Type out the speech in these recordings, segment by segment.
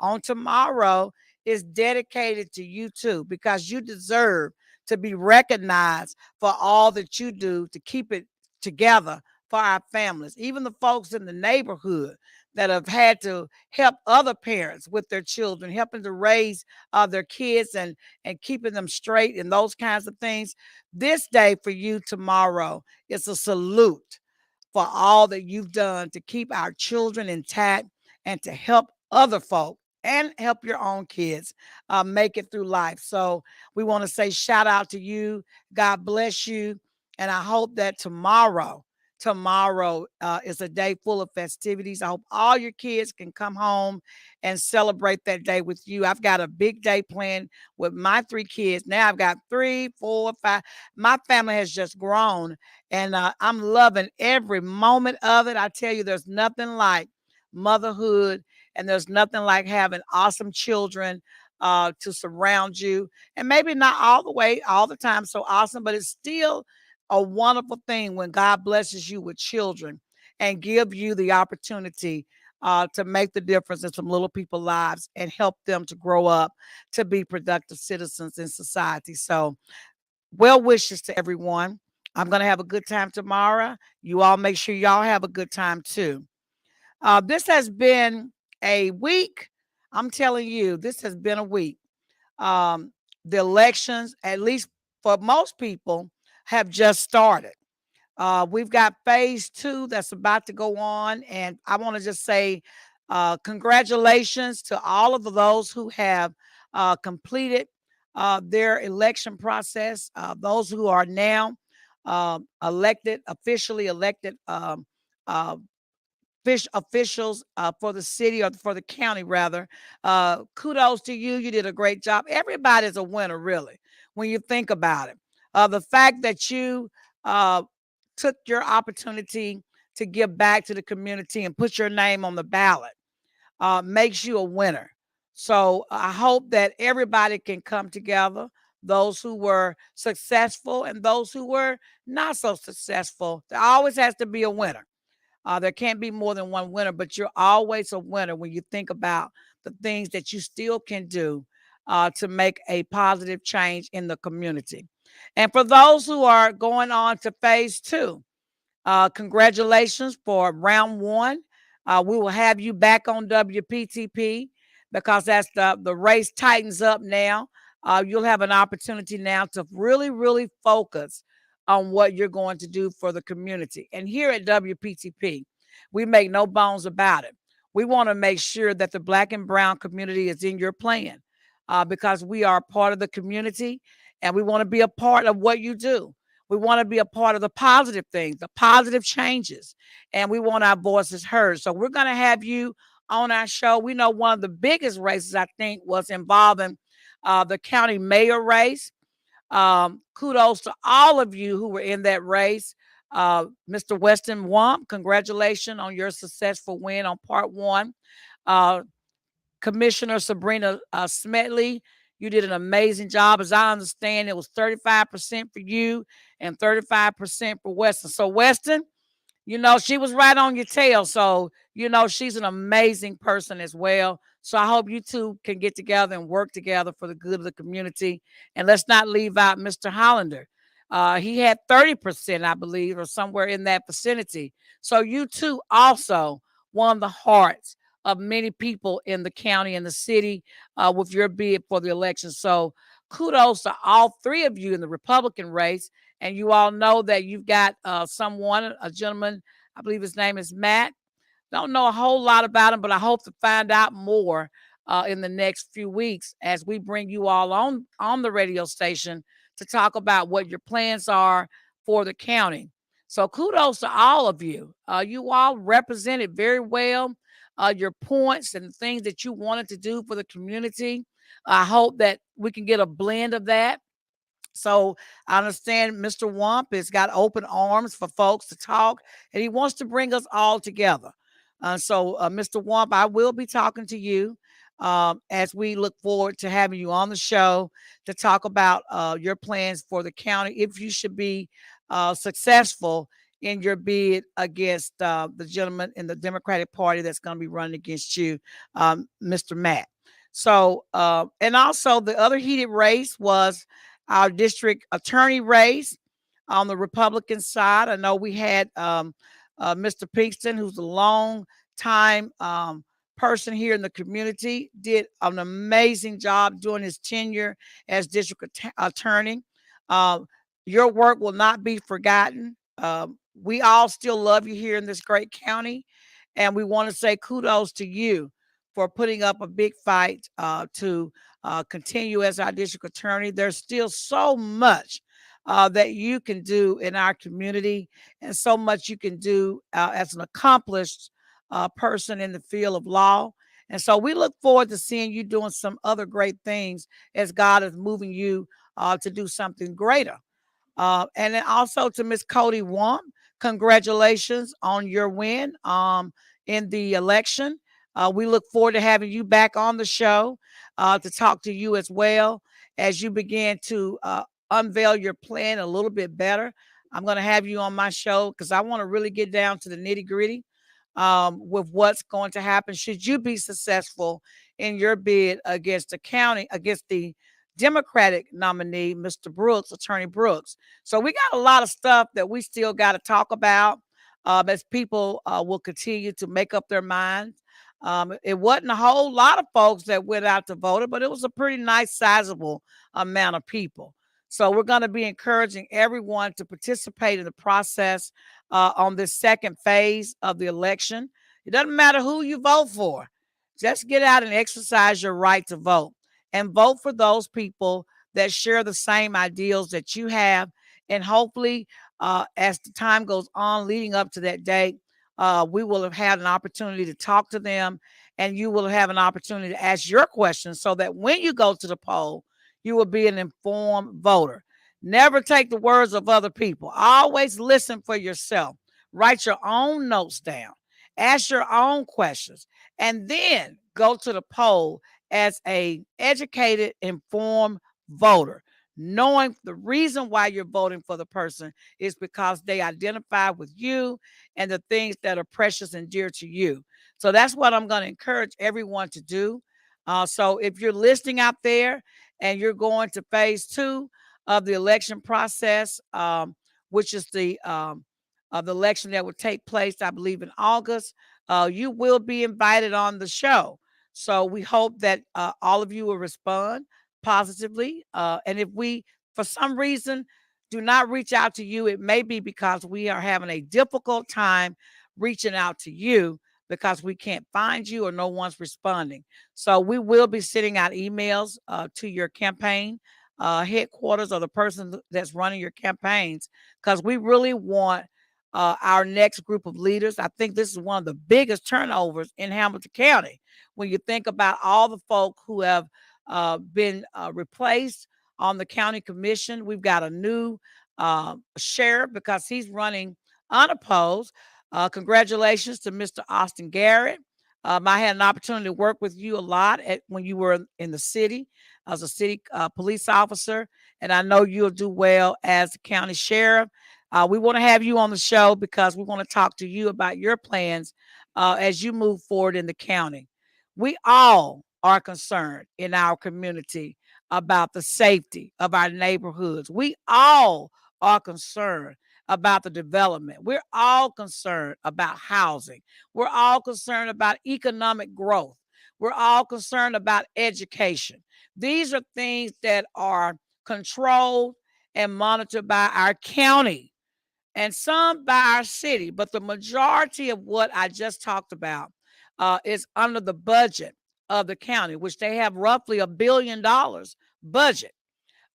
on tomorrow is dedicated to you too, because you deserve to be recognized for all that you do to keep it together for our families, even the folks in the neighborhood that have had to help other parents with their children, helping to raise their kids and keeping them straight and those kinds of things. This day for you tomorrow is a salute for all that you've done to keep our children intact and to help other folk and help your own kids make it through life. So we want to say shout out to you. God bless you. And I hope that tomorrow is a day full of festivities. I hope all your kids can come home and celebrate that day with you. I've got a big day planned with my three kids. Now I've got 3, 4, 5. My family has just grown, and I'm loving every moment of it. I tell you, there's nothing like motherhood, and there's nothing like having awesome children to surround you. And maybe not all the way, all the time, so awesome, but it's still a wonderful thing when God blesses you with children and give you the opportunity to make the difference in some little people's lives and help them to grow up to be productive citizens in society. So, well wishes to everyone. I'm going to have a good time tomorrow. You all make sure y'all have a good time too. This has been a week. I'm telling you, this has been a week. The elections, at least for most people, have just started. We've got phase 2 that's about to go on. And I want to just say congratulations to all of those who have completed their election process, those who are now officially elected uh, officials for the city or for the county, rather. Kudos to you. You did a great job. Everybody's a winner, really, when you think about it. The fact that you uh, took your opportunity to give back to the community and put your name on the ballot makes you a winner. So I hope that everybody can come together, those who were successful and those who were not so successful. There always has to be a winner. There can't be more than one winner, but you're always a winner when you think about the things that you still can do to make a positive change in the community. And for those who are going on to phase 2, congratulations for round 1. We will have you back on WPTP because that's the race tightens up now. You'll have an opportunity now to really, really focus on what you're going to do for the community. And here at WPTP, we make no bones about it. We want to make sure that the Black and brown community is in your plan because we are part of the community and we want to be a part of what you do. We want to be a part of the positive things, the positive changes, and we want our voices heard. So we're going to have you on our show. We know one of the biggest races, I think, was involving the county mayor race. Kudos to all of you who were in that race. Mr. Weston Wump, congratulations on your successful win on part 1. Commissioner Sabrina Smetley, you did an amazing job. As I understand, it was 35% for you and 35% for Weston. So Weston, she was right on your tail. So, she's an amazing person as well. So I hope you two can get together and work together for the good of the community. And let's not leave out Mr. Hollander. He had 30%, I believe, or somewhere in that vicinity. So you two also won the hearts of many people in the county and the city with your bid for the election. So kudos to all 3 of you in the Republican race. And you all know that you've got a gentleman, I believe his name is Matt. Don't know a whole lot about him, but I hope to find out more in the next few weeks as we bring you all on the radio station to talk about what your plans are for the county. So kudos to all of you. You all represented very well your points and things that you wanted to do for the community. I hope that we can get a blend of that. So I understand Mr. Wump has got open arms for folks to talk, and he wants to bring us all together. So Mr. Wump, I will be talking to you as we look forward to having you on the show to talk about your plans for the county if you should be successful in your bid against the gentleman in the Democratic Party that's going to be running against you, Mr. Matt. So, and also the other heated race was our district attorney race on the Republican side. I know we had Mr. Pinkston, who's a long time person here in the community, did an amazing job during his tenure as district attorney. Um, your work will not be forgotten. We all still love you here in this great county, and we want to say kudos to you for putting up a big fight to continue as our district attorney. There's still so much that you can do in our community, and so much you can do as an accomplished person in the field of law. And so we look forward to seeing you doing some other great things as God is moving you to do something greater. And then also to Miss Cody Wamp, congratulations on your win in the election. We look forward to having you back on the show to talk to you as well as you begin to unveil your plan a little bit better. I'm going to have you on my show because I want to really get down to the nitty gritty with what's going to happen should you be successful in your bid against the county, against the Democratic nominee, Mr. Brooks, Attorney Brooks. So we got a lot of stuff that we still got to talk about as people will continue to make up their minds. It wasn't a whole lot of folks that went out to vote, but it was a pretty nice, sizable amount of people. So we're going to be encouraging everyone to participate in the process on this second phase of the election. It doesn't matter who you vote for. Just get out and exercise your right to vote and vote for those people that share the same ideals that you have. And hopefully, as the time goes on leading up to that date, we will have had an opportunity to talk to them, and you will have an opportunity to ask your questions so that when you go to the poll, you will be an informed voter. Never take the words of other people. Always listen for yourself. Write your own notes down. Ask your own questions, and then go to the poll as a educated, informed voter, knowing the reason why you're voting for the person is because they identify with you and the things that are precious and dear to you. So that's what I'm going to encourage everyone to do. So if you're listening out there and you're going to phase two of the election process, which is the of the election that will take place, I believe, in August, you will be invited on the show. So we hope that all of you will respond positively. And if we, for some reason, do not reach out to you, it may be because we are having a difficult time reaching out to you because we can't find you or no one's responding. So we will be sending out emails to your campaign headquarters or the person that's running your campaigns because we really want our next group of leaders. I think this is one of the biggest turnovers in Hamilton County when you think about all the folk who have been replaced on the county commission. We've got a new sheriff because he's running unopposed. Congratulations to Mr. Austin Garrett. I had an opportunity to work with you a lot when you were in the city as a city police officer, and I know you'll do well as the county sheriff. We want to have you on the show because we want to talk to you about your plans as you move forward in the county. We all are concerned in our community about the safety of our neighborhoods. We all are concerned about the development. We're all concerned about housing. We're all concerned about economic growth. We're all concerned about education. These are things that are controlled and monitored by our county and some by our city. But the majority of what I just talked about is under the budget of the county, which they have roughly $1 billion budget.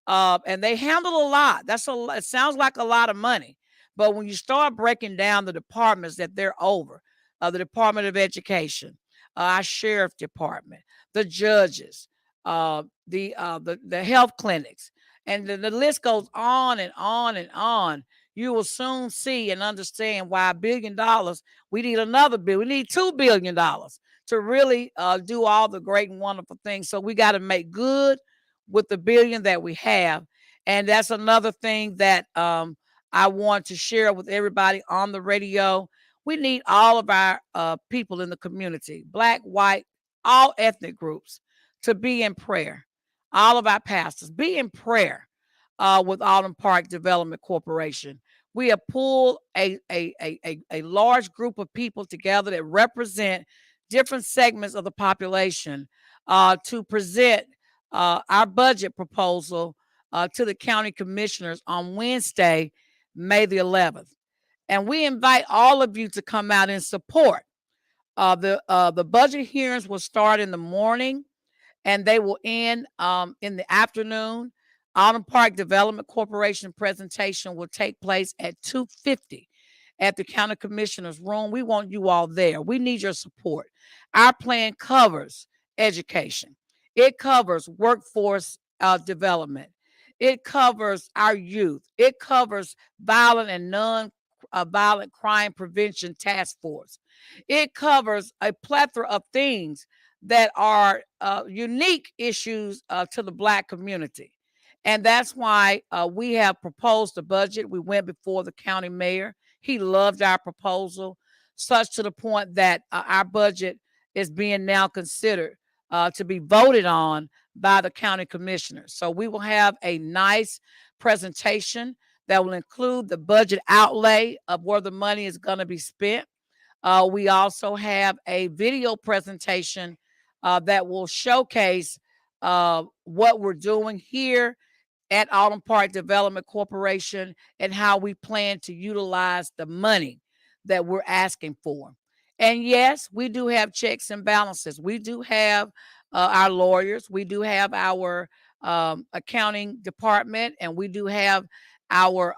And they handle a lot. It sounds like a lot of money. But when you start breaking down the departments that they're over, the Department of Education, our sheriff department, the judges, the health clinics, and the list goes on and on and on. You will soon see and understand why $1 billion, we need another bill. We need $2 billion to really do all the great and wonderful things. So we got to make good with the billion that we have. And that's another thing that I want to share with everybody on the radio. We need all of our people in the community, black, white, all ethnic groups, to be in prayer. All of our pastors, be in prayer with Alton Park Development Corporation. We have pulled a large group of people together that represent different segments of the population to present our budget proposal to the county commissioners on Wednesday, May the 11th. And we invite all of you to come out and support. The budget hearings will start in the morning and they will end in the afternoon. Alton Park Development Corporation presentation will take place at 2:50 at the county commissioner's room. We want you all there. We need your support. Our plan covers education. It covers workforce development. It covers our youth. It covers violent and non-violent crime prevention task force. It covers a plethora of things that are unique issues to the Black community. And that's why we have proposed a budget. We went before the county mayor. He loved our proposal, such to the point that our budget is being now considered to be voted on by the county commissioners. So we will have a nice presentation that will include the budget outlay of where the money is going to be spent. We also have a video presentation that will showcase what we're doing here at Alton Park Development Corporation and how we plan to utilize the money that we're asking for. And yes, we do have checks and balances. We do have our lawyers. We do have our accounting department, and we do have our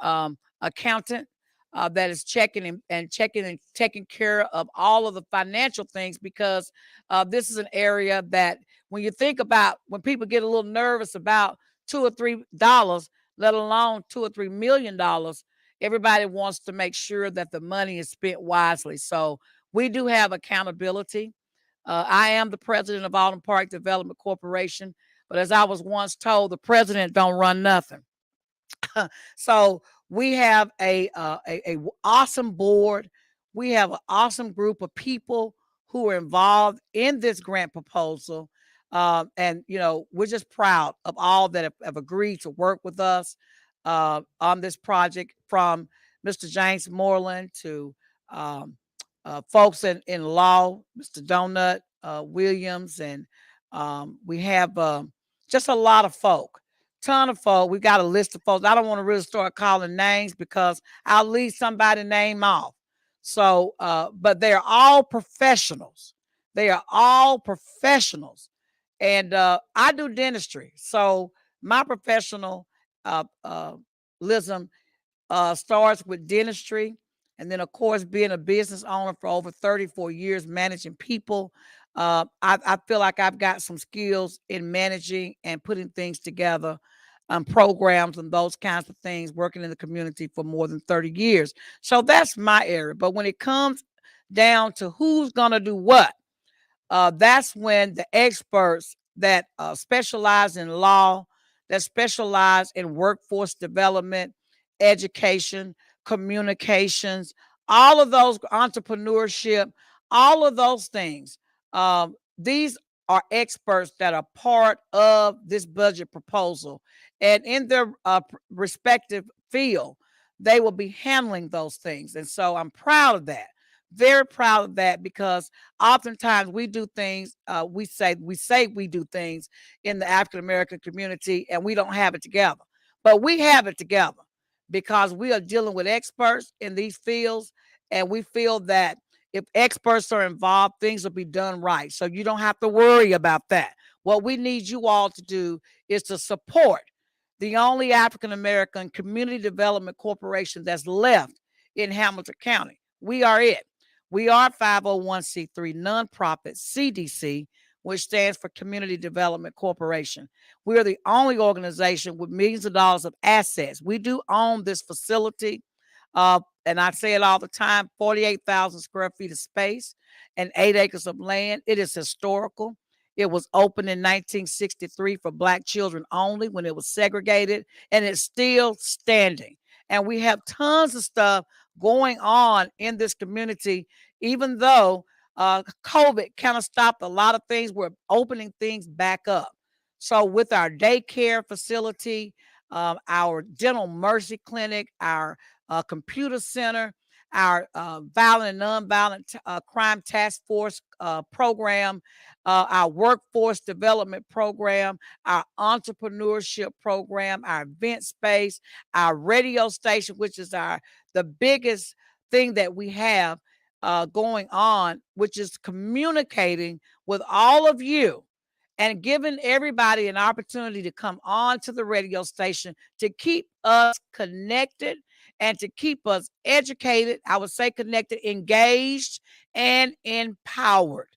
accountant that is checking and taking care of all of the financial things, because this is an area that when you think about, when people get a little nervous about $2 or $3, let alone $2 or $3 million, everybody wants to make sure that the money is spent wisely. So we do have accountability. I am the president of Alton Park Development Corporation, but as I was once told, the president don't run nothing. So we have a awesome board. We have an awesome group of people who are involved in this grant proposal. And, you know, we're just proud of all that have agreed to work with us on this project, from Mr. James Moreland to folks in law, Mr. Donut Williams, and we have just a lot of folk. Ton of folk. We got a list of folks. I don't want to really start calling names because I'll leave somebody's name off. So, but they're all professionals. They are all professionals. And I do dentistry. So my professionalism starts with dentistry. And then, of course, being a business owner for over 34 years, managing people. I feel like I've got some skills in managing and putting things together, programs and those kinds of things, working in the community for more than 30 years. So that's my area. But when it comes down to who's going to do what, that's when the experts that specialize in law, that specialize in workforce development, education, communications, all of those, entrepreneurship, all of those things. These are experts that are part of this budget proposal, and in their respective field, they will be handling those things. And so I'm proud of that. Very proud of that, because oftentimes we do things, we say we do things in the African American community and we don't have it together. But we have it together because we are dealing with experts in these fields, and we feel that if experts are involved, things will be done right. So you don't have to worry about that. What we need you all to do is to support the only African American community development corporation that's left in Hamilton County. We are it. We are 501c3 nonprofit CDC, which stands for Community Development Corporation. We are the only organization with millions of dollars of assets. We do own this facility, and I say it all the time, 48,000 square feet of space and 8 acres of land. It is historical. It was opened in 1963 for Black children only when it was segregated, and it's still standing. And we have tons of stuff going on in this community, even though COVID kind of stopped a lot of things. We're opening things back up. So with our daycare facility, our dental mercy clinic, our computer center, our violent and nonviolent crime task force program, our workforce development program, our entrepreneurship program, our event space, our radio station, which is the biggest thing that we have going on, which is communicating with all of you and giving everybody an opportunity to come on to the radio station to keep us connected and to keep us educated. I would say connected, engaged, and empowered.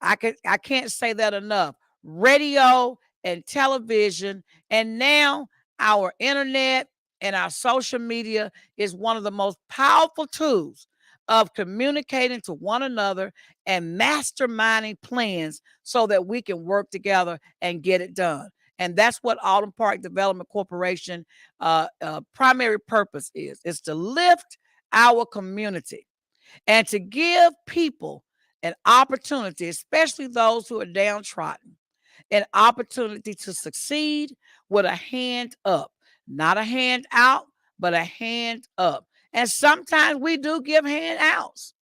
I can't say that enough. Radio and television, and now our internet and our social media is one of the most powerful tools of communicating to one another and masterminding plans so that we can work together and get it done. And that's what Alton Park Development Corporation primary purpose is to lift our community and to give people an opportunity, especially those who are downtrodden, an opportunity to succeed with a hand up, not a hand out, but a hand up. And sometimes we do give handouts,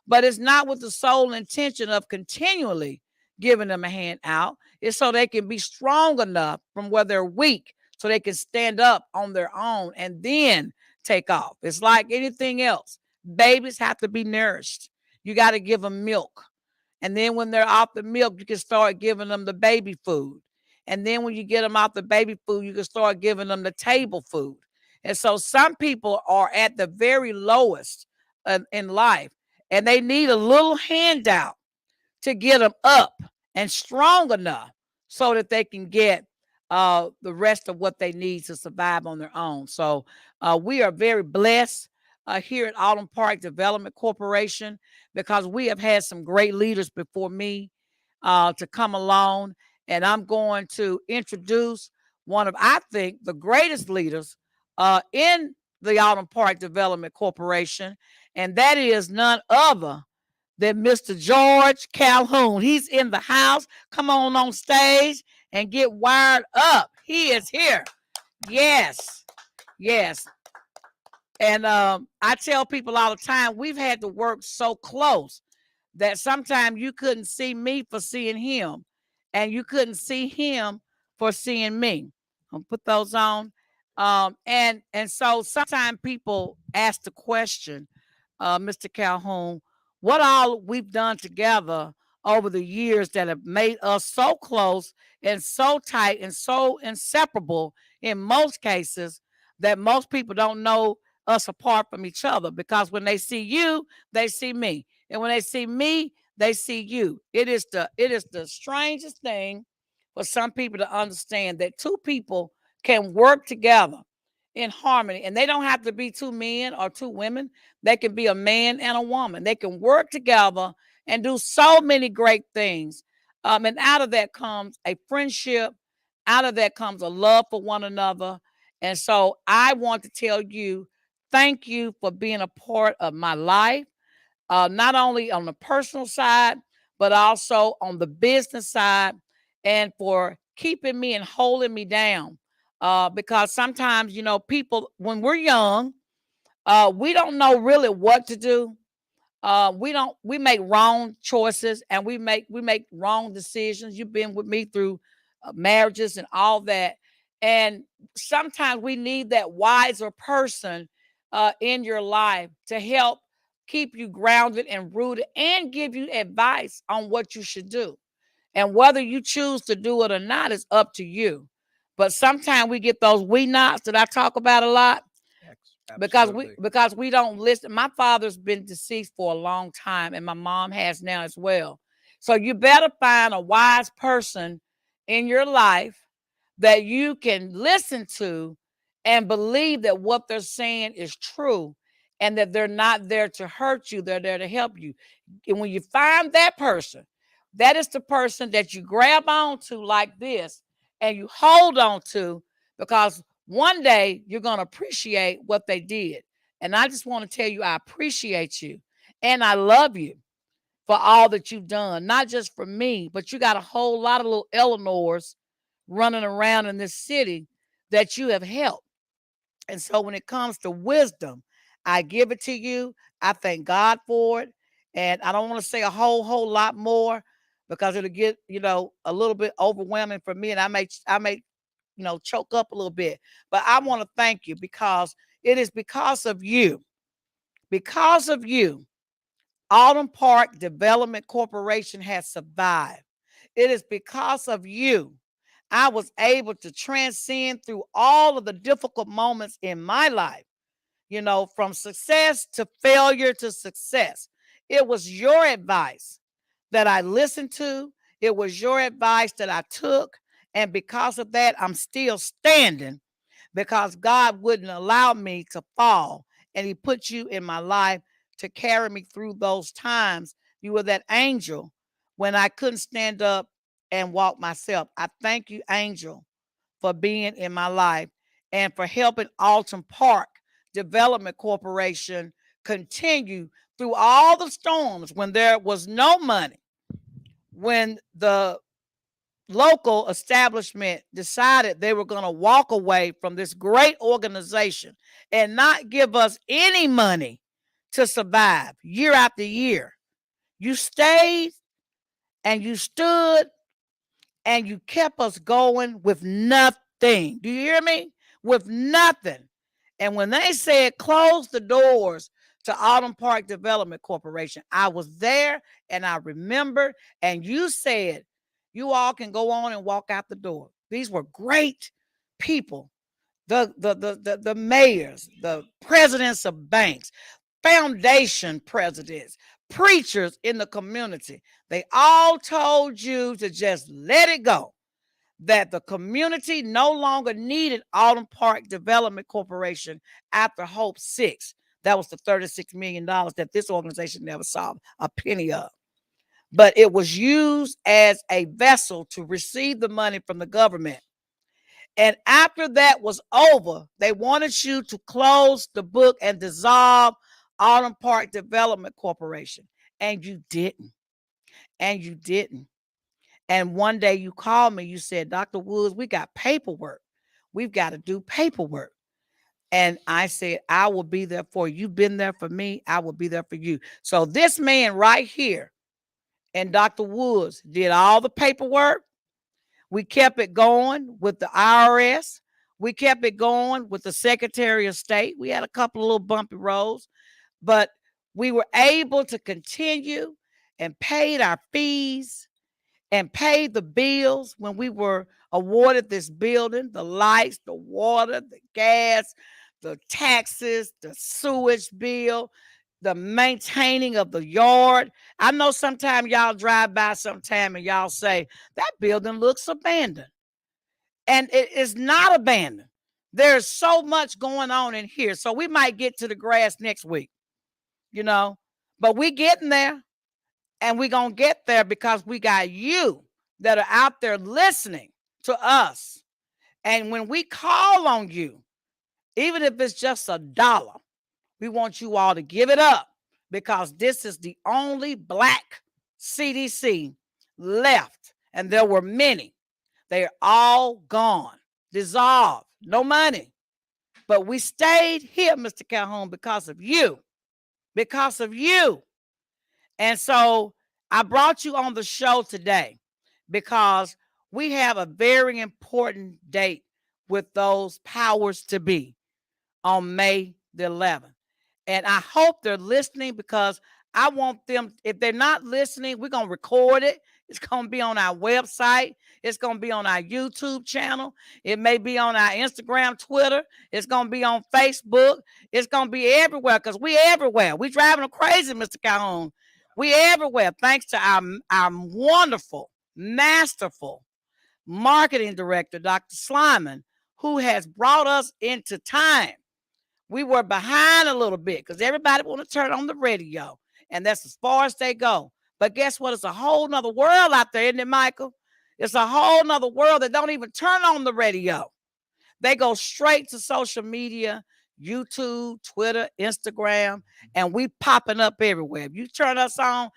but it's not with the sole intention of continually giving them a hand out. It's so they can be strong enough from where they're weak, so they can stand up on their own and then take off. It's like anything else. Babies have to be nourished. You got to give them milk. And then when they're off the milk, you can start giving them the baby food. And then when you get them off the baby food, you can start giving them the table food. And so some people are at the very lowest in life, and they need a little handout to get them up and strong enough so that they can get the rest of what they need to survive on their own. So we are very blessed here at Alton Park Development Corporation, because we have had some great leaders before me to come along. And I'm going to introduce one of, I think, the greatest leaders in the Alton Park Development Corporation, and that is none other than Mr. George Calhoun. He's in the house. Come on stage and get wired up. He is here. Yes, yes. And I tell people all the time, we've had to work so close that sometimes you couldn't see me for seeing him, and you couldn't see him for seeing me. I'll put those on. And so sometimes people ask the question, Mr. Calhoun, what all we've done together over the years that have made us so close and so tight and so inseparable in most cases that most people don't know us apart from each other, because when they see you, they see me. And when they see me, they see you. It is the strangest thing for some people to understand that two people can work together in harmony, and they don't have to be two men or two women. They can be a man and a woman. They can work together and do so many great things. And out of that comes a friendship. Out of that comes a love for one another. And so I want to tell you, thank you for being a part of my life, not only on the personal side, but also on the business side, and for keeping me and holding me down. Because sometimes, people, when we're young, we don't know really what to do. We make wrong choices, and we make wrong decisions. You've been with me through marriages and all that. And sometimes we need that wiser person in your life to help keep you grounded and rooted and give you advice on what you should do. And whether you choose to do it or not is up to you. But sometimes we get those we nots that I talk about a lot, because we don't listen. My father's been deceased for a long time, and my mom has now as well. So you better find a wise person in your life that you can listen to and believe that what they're saying is true, and that they're not there to hurt you. They're there to help you. And when you find that person, that is the person that you grab onto like this and you hold on to, because One day you're going to appreciate what they did. And I just want to tell you, I appreciate you and I love you for all that you've done, not just for me, but you got a whole lot of little Eleanors running around in this city that you have helped. And so when it comes to wisdom, I give it to you. I thank God for it. And I don't want to say a whole lot more because it'll get, a little bit overwhelming for me. And I may choke up a little bit. But I want to thank you because it is because of you. Because of you, Alton Park Development Corporation has survived. It is because of you I was able to transcend through all of the difficult moments in my life, from success to failure to success. It was your advice that I listened to. It was your advice that I took. And because of that, I'm still standing because God wouldn't allow me to fall. And He put you in my life to carry me through those times. You were that angel when I couldn't stand up and walk myself. I thank you, angel, for being in my life and for helping Alton Park Development Corporation continue through all the storms when there was no money, when the local establishment decided they were going to walk away from this great organization and not give us any money to survive year after year. You stayed and you stood and you kept us going with nothing. Do you hear me? With nothing. And when they said close the doors to Alton Park Development Corporation, I was there and I remember, and you said, you all can go on and walk out the door. These were great people. The mayors, the presidents of banks, foundation presidents, preachers in the community. They all told you to just let it go, that the community no longer needed Alton Park Development Corporation after Hope 6. That was the $36 million that this organization never saw a penny of. But it was used as a vessel to receive the money from the government. And after that was over, they wanted you to close the book and dissolve Alton Park Development Corporation. And you didn't. And you didn't. And one day you called me, you said, Dr. Woods, we got paperwork. We've got to do paperwork. And I said, I will be there for you. You've been there for me. I will be there for you. So this man right here and Dr. Woods did all the paperwork. We kept it going with the IRS. We kept it going with the Secretary of State. We had a couple of little bumpy roads, but we were able to continue and paid our fees and paid the bills when we were awarded this building, the lights, the water, the gas, the taxes, the sewage bill, the maintaining of the yard. I know sometimes y'all drive by sometime and y'all say, that building looks abandoned. And it is not abandoned. There's so much going on in here. So we might get to the grass next week, but we getting there. And we're going to get there because we got you that are out there listening to us. And when we call on you, even if it's just $1, we want you all to give it up because this is the only Black CDC left. And there were many. They are all gone, dissolved, no money. But we stayed here, Mr. Calhoun, because of you. Because of you. And so I brought you on the show today because we have a very important date with those powers to be on May the 11th. And I hope they're listening because I want them, if they're not listening, we're going to record it. It's going to be on our website. It's going to be on our YouTube channel. It may be on our Instagram, Twitter. It's going to be on Facebook. It's going to be everywhere because we everywhere. We driving them crazy, Mr. Calhoun. We everywhere, thanks to our wonderful, masterful marketing director, Dr. Slyman, who has brought us into time. We were behind a little bit because everybody want to turn on the radio, and that's as far as they go. But guess what? It's a whole nother world out there, isn't it, Michael? It's a whole nother world that don't even turn on the radio. They go straight to social media, YouTube, Twitter, Instagram, and we popping up everywhere. If you turn us on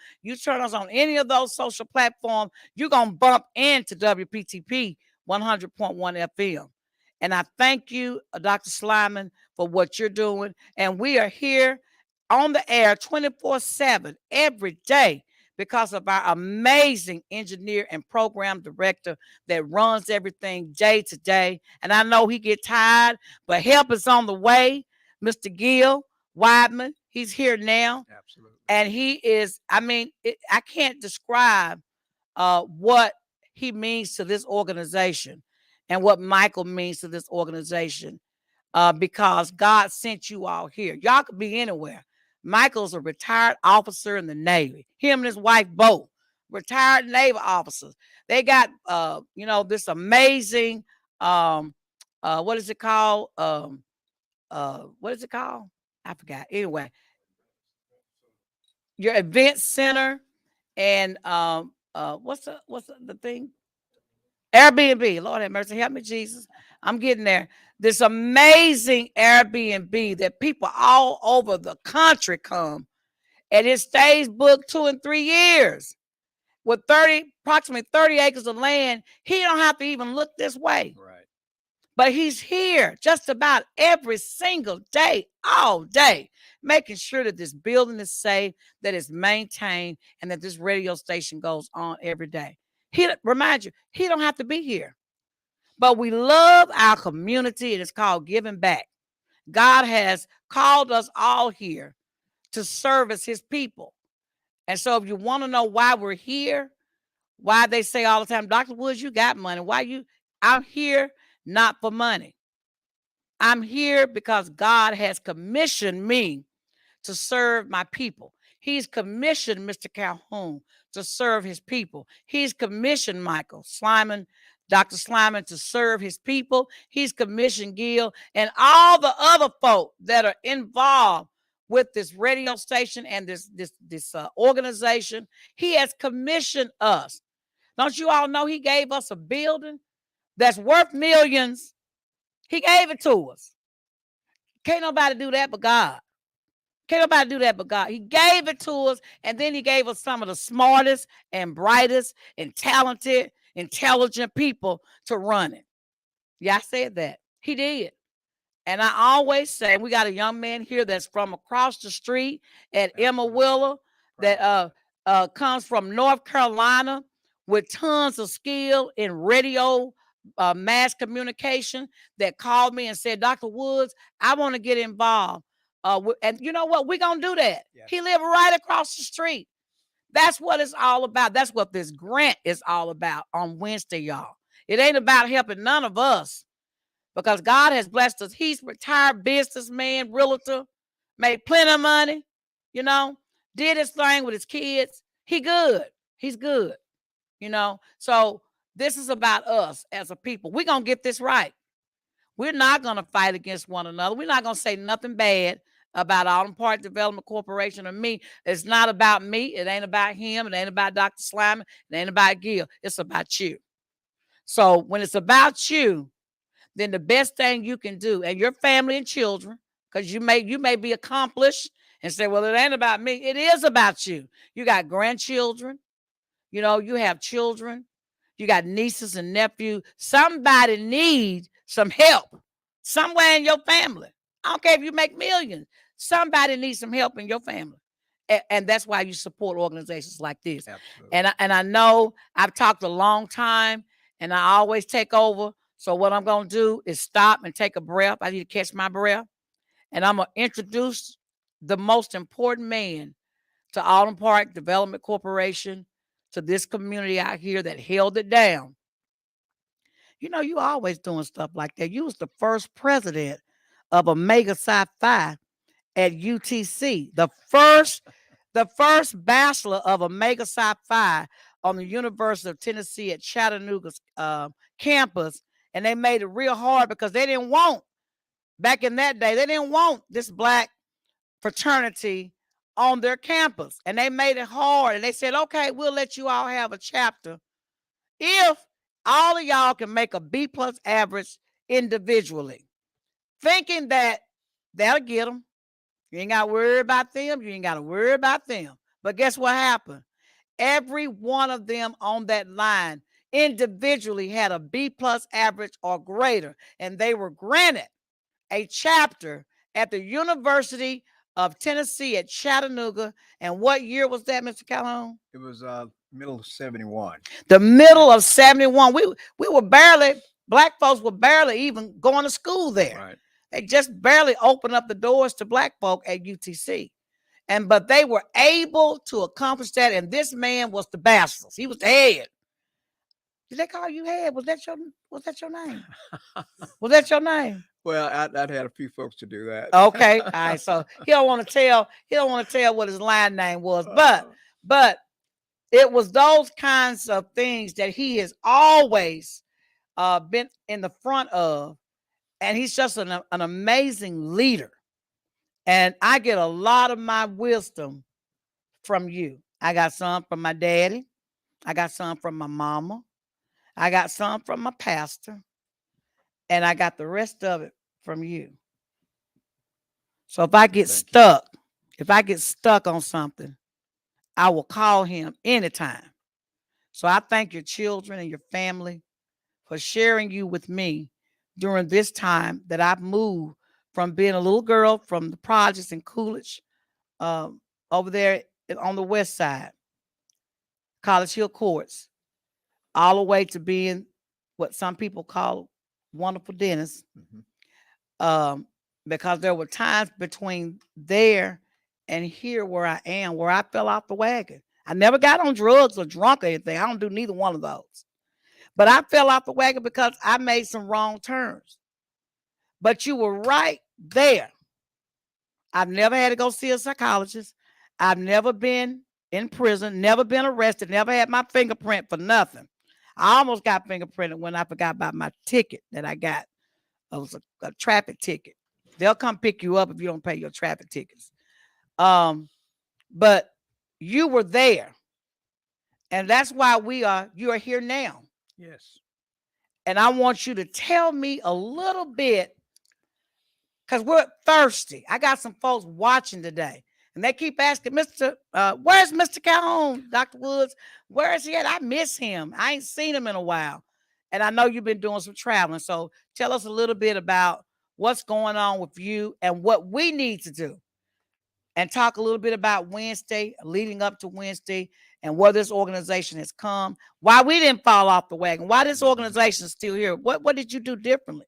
any of those social platforms, you're going to bump into WPTP 100.1 FM. And I thank you, Dr. Slyman, for what you're doing. And we are here on the air 24/7 every day because of our amazing engineer and program director that runs everything day to day. And I know he get tired, but help is on the way. Mr. Gil Weidman, he's here now. Absolutely. And he is, I can't describe what he means to this organization and what Michael means to this organization because God sent you all here. Y'all could be anywhere. Michael's a retired officer in the Navy. Him and his wife both retired Navy officers. They got this amazing what is it called? What is it called? I forgot. Anyway, your event center and what's the thing? Airbnb. Lord have mercy. Help me, Jesus. I'm getting there. This amazing Airbnb that people all over the country come, and it stays booked 2 and 3 years with approximately 30 acres of land. He don't have to even look this way. Right. But he's here just about every single day, all day, making sure that this building is safe, that it's maintained, and that this radio station goes on every day. Remind you, he don't have to be here. But we love our community, and it's called giving back. God has called us all here to service his people. And so if you want to know why we're here, why they say all the time, Dr. Woods, you got money. I'm here not for money. I'm here because God has commissioned me to serve my people. He's commissioned Mr. Calhoun to serve his people. He's commissioned Michael Slyman, Dr. Slyman, to serve his people. He's commissioned Gil and all the other folk that are involved with this radio station and this organization. He has commissioned us. Don't you all know he gave us a building that's worth millions? He gave it to us. Can't nobody do that but God. Can't nobody do that but God. He gave it to us, and then he gave us some of the smartest and brightest and talented, intelligent people to run it. Yeah, I said that. He did. And I always say, we got a young man here that's from across the street at Emma Willer that comes from North Carolina with tons of skill in radio mass communication that called me and said, Dr. Woods, I want to get involved. And you know what? We're going to do that. Yeah. He lived right across the street. That's what it's all about. That's what this grant is all about on Wednesday, y'all. It ain't about helping none of us because God has blessed us. He's retired businessman, realtor, made plenty of money, did his thing with his kids. He's good, So this is about us as a people. We're going to get this right. We're not going to fight against one another. We're not going to say nothing bad about Alton Park Development Corporation or me. It's not about me. It ain't about him. It ain't about Dr. Slyman. It ain't about Gil. It's about you. So when it's about you, then the best thing you can do, and your family and children, because you may be accomplished and say, well, it ain't about me. It is about you. You got grandchildren. You have children. You got nieces and nephews. Somebody needs some help somewhere in your family. I don't care if you make millions. Somebody needs some help in your family. And that's why you support organizations like this. Absolutely. And I know I've talked a long time, and I always take over. So what I'm going to do is stop and take a breath. I need to catch my breath. And I'm going to introduce the most important man to Alton Park Development Corporation, to this community out here that held it down. You always doing stuff like that. You was the first president of Omega Psi Phi at UTC, the first bachelor of Omega Psi Phi on the University of Tennessee at Chattanooga's campus. And they made it real hard because they didn't want, back in that day, they didn't want this black fraternity on their campus. And they made it hard. And they said, okay, we'll let you all have a chapter if all of y'all can make a B+ average individually, thinking that that'll get them. You ain't got to worry about them. You ain't got to worry about them. But guess what happened? Every one of them on that line individually had a B plus average or greater, and they were granted a chapter at the University of Tennessee at Chattanooga. And what year was that, Mr. Calhoun? It was middle of 71. The middle of 71. We were barely, black folks were barely even going to school there. Right. They just barely opened up the doors to black folk at UTC. But they were able to accomplish that. And this man was the bastard. He was the head. Did they call you head? Was that your name? Was that your name? Well, I'd had a few folks to do that. Okay. All right. So he don't want to tell what his line name was. But it was those kinds of things that he has always been in the front of. And he's just an amazing leader. And I get a lot of my wisdom from you. I got some from my daddy. I got some from my mama. I got some from my pastor. And I got the rest of it from you. So if I get stuck on something, I will call him anytime. So I thank your children and your family for sharing you with me during this time that I've moved from being a little girl from the projects in Coolidge over there on the west side, College Hill Courts, all the way to being what some people call wonderful Dennis. Because there were times between there and here where I am, where I fell off the wagon. I never got on drugs or drunk or anything. I don't do neither one of those. But I fell off the wagon because I made some wrong turns. But you were right there. I've never had to go see a psychologist. I've never been in prison, never been arrested, never had my fingerprint for nothing. I almost got fingerprinted when I forgot about my ticket that I got. It was a traffic ticket. They'll come pick you up if you don't pay your traffic tickets. But you were there. And that's why you are here now. Yes. And I want you to tell me a little bit, because we're thirsty. I got some folks watching today. And they keep asking, where's Mr. Calhoun, Dr. Woods? Where is he at? I miss him. I ain't seen him in a while. And I know you've been doing some traveling. So tell us a little bit about what's going on with you and what we need to do. And talk a little bit about Wednesday, leading up to Wednesday, and where this organization has come, why we didn't fall off the wagon, why this organization is still here. What did you do differently?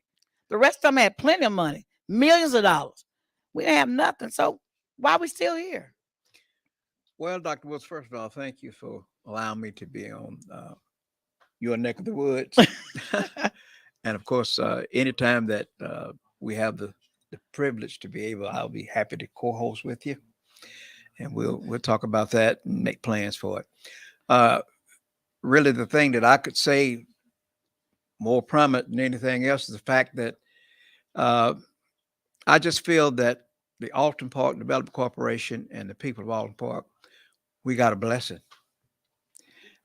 The rest of them had plenty of money, millions of dollars. We didn't have nothing. So why are we still here? Well, Dr. Woods, first of all, thank you for allowing me to be on your neck of the woods. And of course, anytime that we have the privilege to be able, I'll be happy to co-host with you. And we'll talk about that and make plans for it. Really, the thing that I could say more prominent than anything else is the fact that I just feel that the Alton Park Development Corporation and the people of Alton Park, we got a blessing.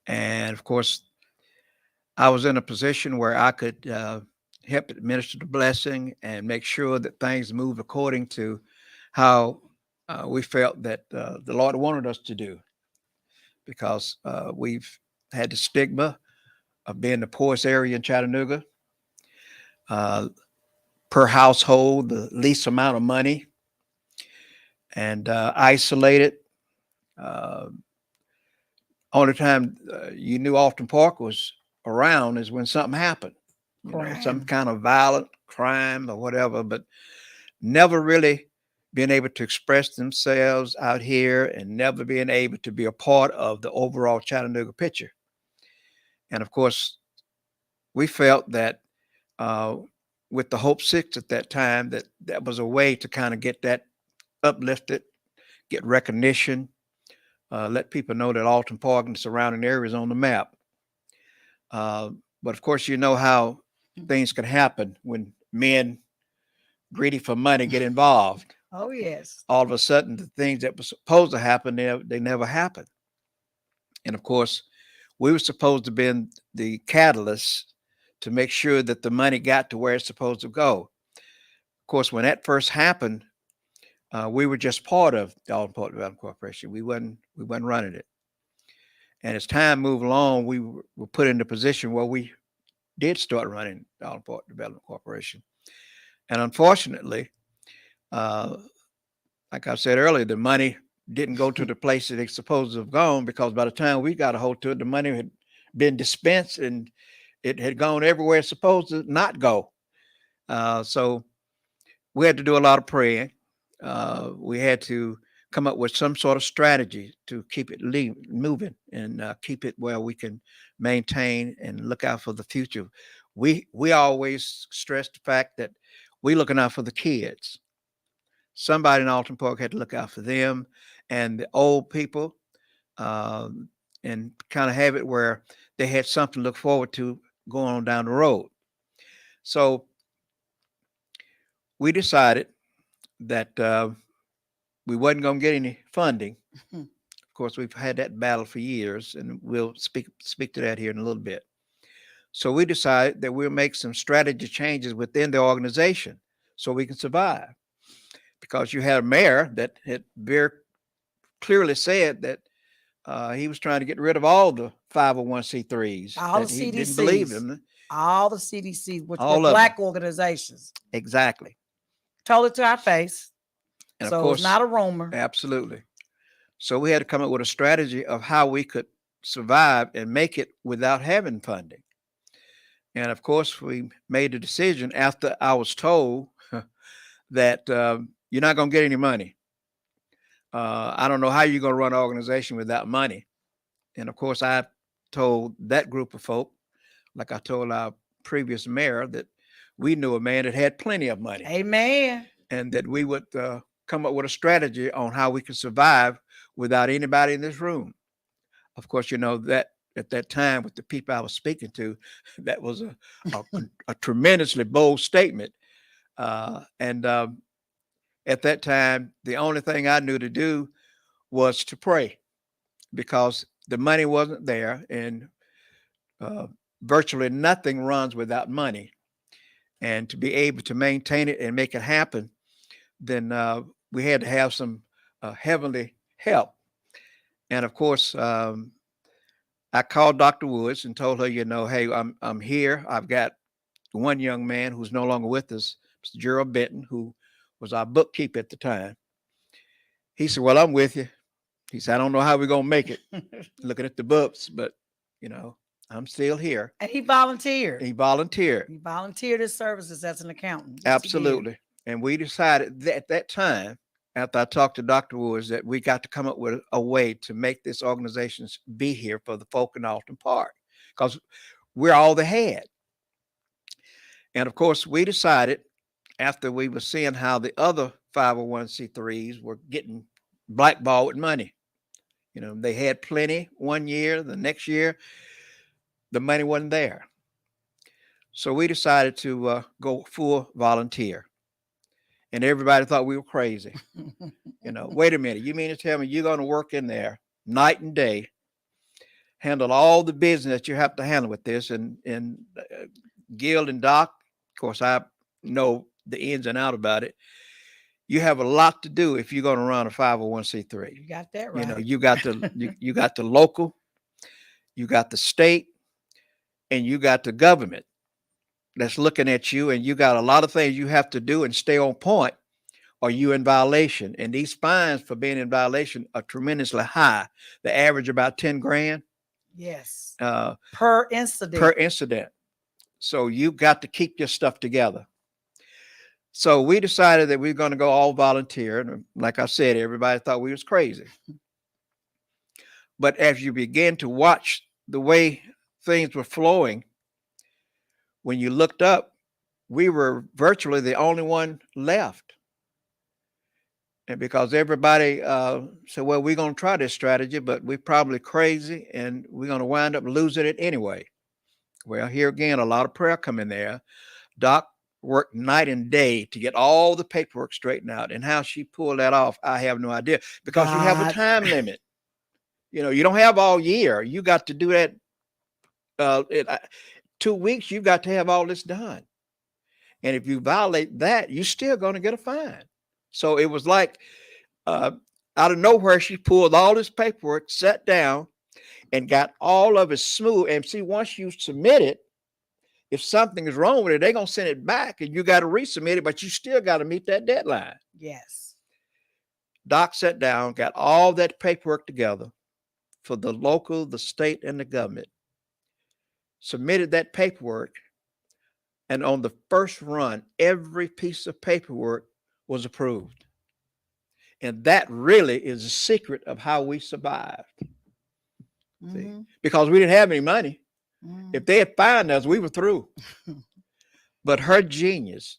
And of course, I was in a position where I could help administer the blessing and make sure that things moved according to how we felt that the Lord wanted us to do. Because we've had the stigma of being the poorest area in Chattanooga, per household, the least amount of money, and isolated. Only time you knew Alton Park was around is when something happened, some kind of violent crime or whatever, but never really being able to express themselves out here and never being able to be a part of the overall Chattanooga picture. And of course, we felt that with the Hope Six at that time, that was a way to kind of get that uplifted, get recognition, let people know that Alton Park and the surrounding areas on the map. But of course, you know how things can happen when men greedy for money get involved. Oh, yes. All of a sudden, the things that were supposed to happen, they never happened. And of course, we were supposed to be the catalyst to make sure that the money got to where it's supposed to go. Of course, when that first happened, we were just part of the Alton Park Development Corporation. We wasn't running it. And as time moved along, we were put in a position where we did start running the Alton Park Development Corporation. And unfortunately, uh, like I said earlier, the money didn't go to the place that it's supposed to have gone, because by the time we got a hold to it, the money had been dispensed and it had gone everywhere it's supposed to not go. So we had to do a lot of praying. We had to come up with some sort of strategy to keep it moving and keep it where we can maintain and look out for the future. We always stress the fact that we're looking out for the kids. Somebody in Alton Park had to look out for them and the old people, and kind of have it where they had something to look forward to going on down the road. So we decided that we wasn't going to get any funding. Of course, we've had that battle for years, and we'll speak to that here in a little bit. So we decided that we'll make some strategy changes within the organization so we can survive. Because you had a mayor that had very clearly said that he was trying to get rid of all the 501c3s. All the that he didn't believe CDCs. them. All the CDCs, which All were of Black them. organizations. Exactly. Told it to our face. And of So course, it's not a rumor. absolutely. So we had to come up with a strategy of how we could survive and make it without having funding. And of course, we made a decision after I was told that you're not going to get any money. I don't know how you're going to run an organization without money. And of course, I told that group of folk, like I told our previous mayor, that we knew a man that had plenty of money. Amen. And that we would come up with a strategy on how we could survive without anybody in this room. Of course, you know that at that time with the people I was speaking to, that was a tremendously bold statement. And at that time, the only thing I knew to do was to pray, because the money wasn't there, and virtually nothing runs without money. And to be able to maintain it and make it happen, then we had to have some heavenly help. And of course, I called Dr. Woods and told her, hey, I'm here. I've got one young man who's no longer with us, Mr. Gerald Benton, who was our bookkeeper at the time. He said, well, I'm with you. He said, I don't know how we're going to make it looking at the books, but, I'm still here. And he volunteered. He volunteered. He volunteered his services as an accountant. Absolutely. And we decided that at that time, after I talked to Dr. Woods, that we got to come up with a way to make this organization be here for the folk in Alton Park, because we're all they had. And of course, we decided, after we were seeing how the other 501c3s were getting blackballed with money. They had plenty one year, the next year, the money wasn't there. So we decided to go full volunteer. And everybody thought we were crazy. Wait a minute, you mean to tell me you're going to work in there night and day, handle all the business that you have to handle with this, and Gil and Doc, of course, I know the ins and out about it. You have a lot to do if you're going to run a 501c3. You got that right. You got you got the local, you got the state, and you got the government that's looking at you, and you got a lot of things you have to do and stay on point, or you in violation. And these fines for being in violation are tremendously high. They average about 10 grand. Yes. Per incident. So you got to keep your stuff together. So we decided that we were going to go all volunteer. And like I said, everybody thought we was crazy. But as you begin to watch the way things were flowing, when you looked up, we were virtually the only one left. And because everybody said, well, we're going to try this strategy, but we're probably crazy and we're going to wind up losing it anyway. Well, here again, a lot of prayer come in there. Doc worked night and day to get all the paperwork straightened out. And how she pulled that off, I have no idea. Because you have a time limit. You don't have all year. You got to do that. 2 weeks, you've got to have all this done. And if you violate that, you're still going to get a fine. So it was like out of nowhere, she pulled all this paperwork, sat down, and got all of it smooth. And see, once you submit it, if something is wrong with it, they're going to send it back and you got to resubmit it, but you still got to meet that deadline. Yes. Doc sat down, got all that paperwork together for the local, the state, and the government, submitted that paperwork, and on the first run, every piece of paperwork was approved. And that really is the secret of how we survived. See? Because we didn't have any money. If they had fined us, we were through. But her genius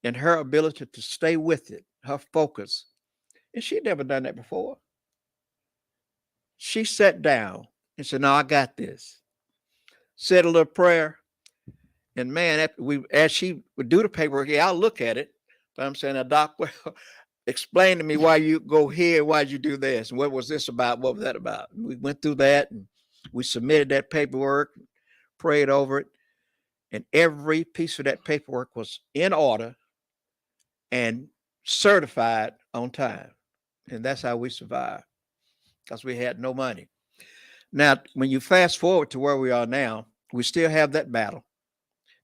and her ability to stay with it, her focus, and she'd never done that before. She sat down and said, "No, I got this." Said a little prayer. And man, as she would do the paperwork, yeah, I'll look at it. But I'm saying, now, Doc, well, explain to me why you go here, why'd you do this? And what was this about? What was that about? And we went through that and we submitted that paperwork, prayed over it, and every piece of that paperwork was in order and certified on time. And that's how we survived, because we had no money. Now, when you fast forward to where we are now, we still have that battle.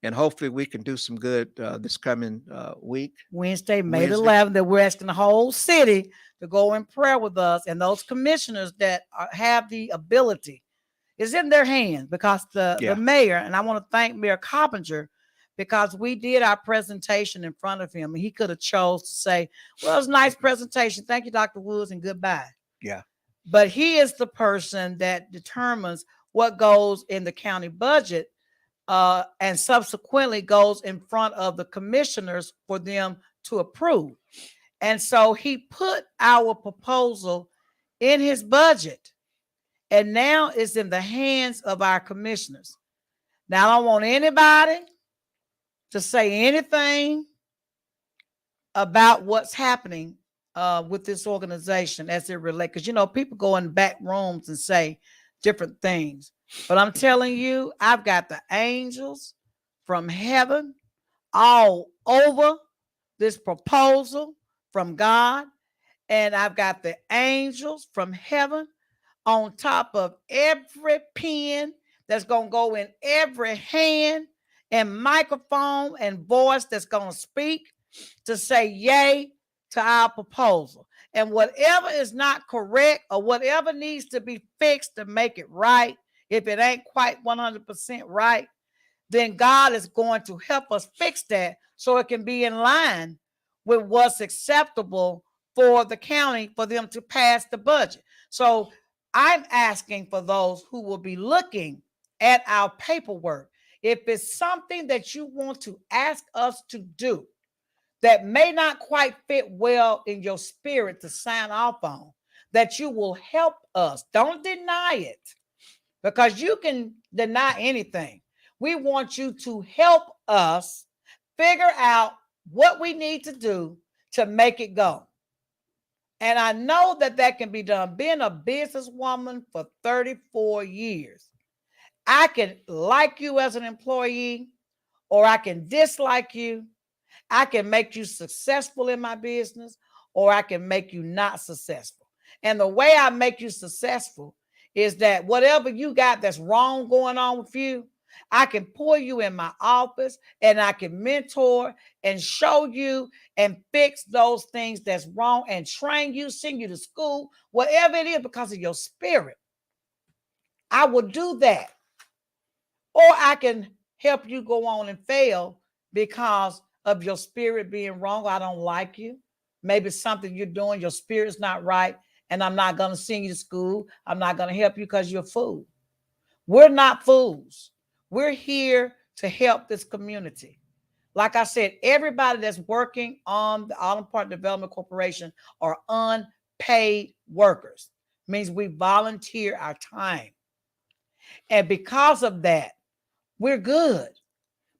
And hopefully we can do some good this coming week. Wednesday, May the 11th, that we're asking the whole city to go in prayer with us. And those commissioners that have the ability, is in their hands, because the mayor, and I want to thank Mayor Coppinger, because we did our presentation in front of him. And he could have chose to say, well, it's a nice presentation. Thank you, Dr. Woods, and goodbye. Yeah. But he is the person that determines what goes in the county budget, and subsequently goes in front of the commissioners for them to approve. And so he put our proposal in his budget, and now it's in the hands of our commissioners. Now, I don't want anybody to say anything about what's happening with this organization as it relates, because, people go in back rooms and say different things. But I'm telling you, I've got the angels from heaven all over this proposal from God. And I've got the angels from heaven on top of every pen that's going to go in every hand and microphone and voice that's going to speak to say yay to our proposal. And whatever is not correct or whatever needs to be fixed to make it right, if it ain't quite 100% right, then God is going to help us fix that so it can be in line with what's acceptable for the county for them to pass the budget. So I'm asking for those who will be looking at our paperwork, if it's something that you want to ask us to do that may not quite fit well in your spirit to sign off on, that you will help us. Don't deny it, because you can deny anything. We want you to help us figure out what we need to do to make it go. And I know that that can be done. Being a businesswoman for 34 years, I can like you as an employee, or I can dislike you. I can make you successful in my business, or I can make you not successful. And the way I make you successful is that whatever you got that's wrong going on with you, I can pull you in my office and I can mentor and show you and fix those things that's wrong and train you, send you to school, whatever it is, because of your spirit. I will do that. Or I can help you go on and fail because of your spirit being wrong. I don't like you. Maybe something you're doing, your spirit's not right, and I'm not going to send you to school. I'm not going to help you because you're a fool. We're not fools. We're here to help this community. Like I said, everybody that's working on the Alton Park Development Corporation are unpaid workers. It means we volunteer our time. And because of that, we're good.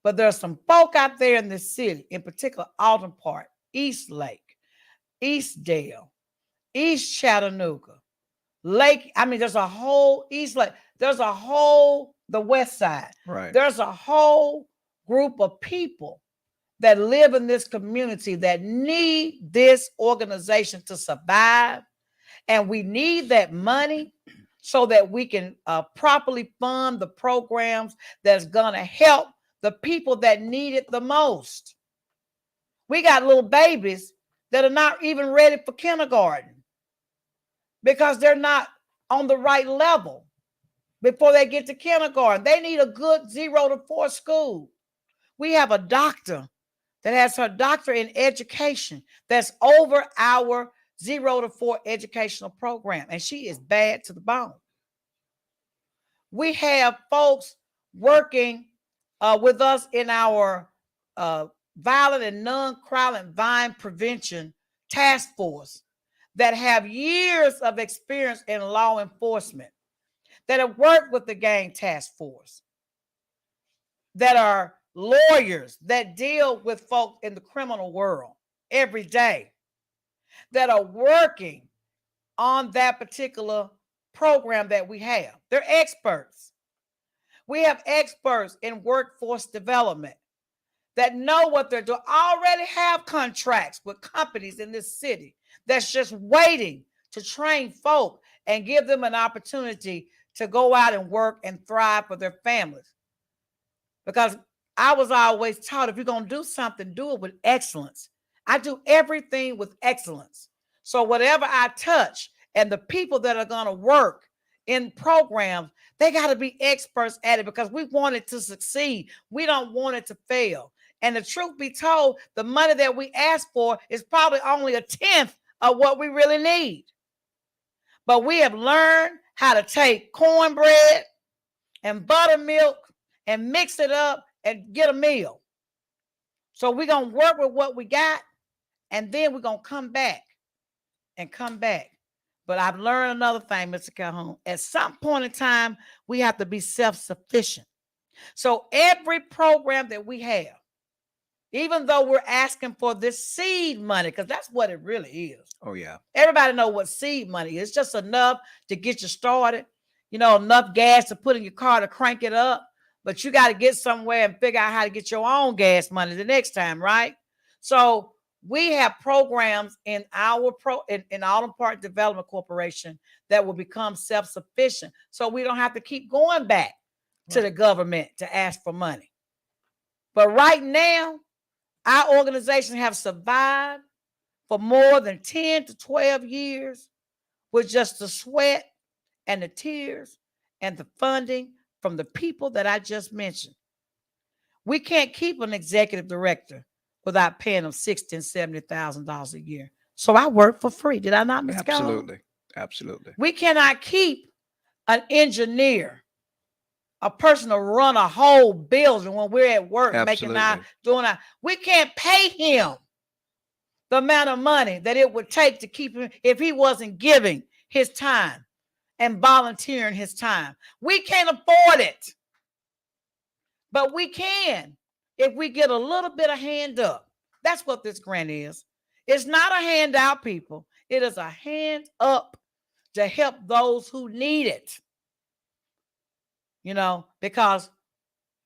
But there's some folk out there in this city, in particular Alton Park, East Lake, East Dale, East Chattanooga, Lake. I mean, there's a whole East Lake. There's a whole the west side. Right. There's a whole group of people that live in this community that need this organization to survive. And we need that money so that we can properly fund the programs that's going to help the people that need it the most. We got little babies that are not even ready for kindergarten because they're not on the right level before they get to kindergarten. They need a good 0 to 4 school. We have a doctor that has her doctorate in education that's over our 0 to 4 educational program, and she is bad to the bone. We have folks working with us in our violent and non-violent crime prevention task force that have years of experience in law enforcement, that have worked with the gang task force, that are lawyers that deal with folks in the criminal world every day, that are working on that particular program that we have. They're experts. We have experts in workforce development that know what they're doing, already have contracts with companies in this city that's just waiting to train folk and give them an opportunity to go out and work and thrive for their families. Because I was always taught, if you're going to do something, do it with excellence. I do everything with excellence. So whatever I touch, and the people that are going to work in programs, they got to be experts at it because we want it to succeed. We don't want it to fail. And the truth be told, the money that we ask for is probably only 1/10 of what we really need. But we have learned how to take cornbread and buttermilk and mix it up and get a meal. So we're going to work with what we got, and then we're going to come back. But I've learned another thing, Mr. Calhoun. At some point in time, we have to be self-sufficient. So every program that we have, even though we're asking for this seed money, because that's what it really is. Oh, yeah. Everybody know what seed money is. It's just enough to get you started, enough gas to put in your car to crank it up. But you got to get somewhere and figure out how to get your own gas money the next time, right? So we have programs in our in Alton Park Development Corporation that will become self-sufficient, so we don't have to keep going back to the government to ask for money. But right now, our organization have survived for more than 10 to 12 years with just the sweat and the tears and the funding from the people that I just mentioned. We can't keep an executive director without paying them $60,000 and $70,000 a year. So I work for free. Did I not, Ms. Absolutely. Absolutely. We cannot keep an engineer, a person to run a whole building when we're at work we can't pay him the amount of money that it would take to keep him if he wasn't giving his time and volunteering his time. We can't afford it. But we can if we get a little bit of hand up. That's what this grant is. It's not a handout, people. It is a hand up to help those who need it. Because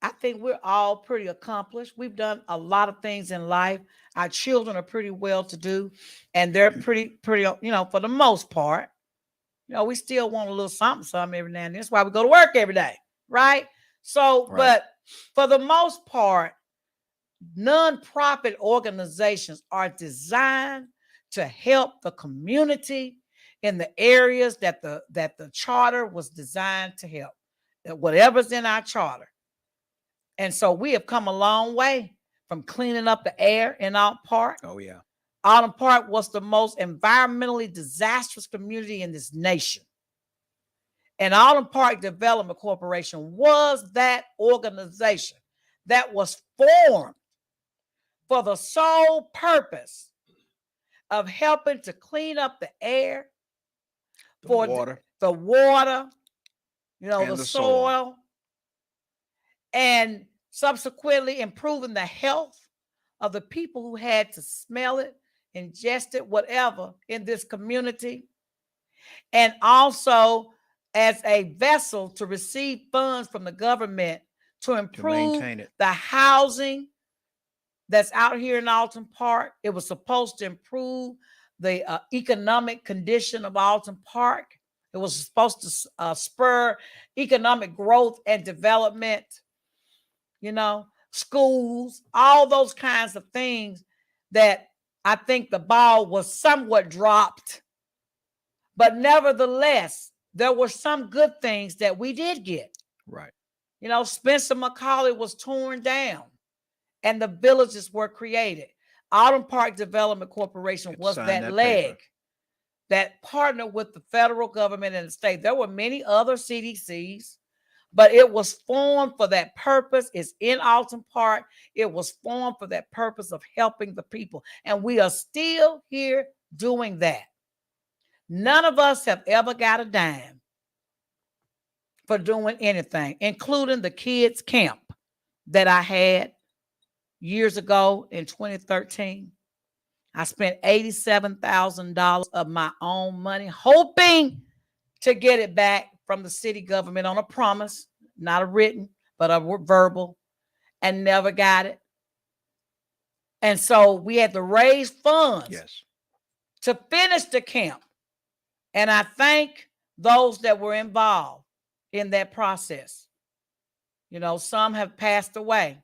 I think we're all pretty accomplished. We've done a lot of things in life. Our children are pretty well to do, and they're pretty, for the most part. We still want a little something every now and then. That's why we go to work every day, right? So, right. But for the most part, nonprofit organizations are designed to help the community in the areas that the charter was designed to help, whatever's in our charter. And so we have come a long way from cleaning up the air in Alton Park. Oh, yeah. Alton Park was the most environmentally disastrous community in this nation. And Alton Park Development Corporation was that organization that was formed for the sole purpose of helping to clean up the air, the water, the soil, and subsequently improving the health of the people who had to smell it, ingest it, whatever, in this community. And also as a vessel to receive funds from the government to improve maintain it. the housing that's out here in Alton Park. It was supposed to improve the economic condition of Alton Park. It was supposed to spur economic growth and development, schools, all those kinds of things that I think the ball was somewhat dropped. But nevertheless, there were some good things that we did get. Right. Spencer McCauley was torn down and the villages were created. Alton Park Development Corporation was that leg that partnered with the federal government and the state. There were many other CDCs, but it was formed for that purpose. It's in Alton Park. It was formed for that purpose of helping the people. And we are still here doing that. None of us have ever got a dime for doing anything, including the kids' camp that I had years ago in 2013. I spent $87,000 of my own money, hoping to get it back from the city government on a promise, not a written, but a verbal, and never got it. And so we had to raise funds to finish the camp. And I thank those that were involved in that process. Some have passed away.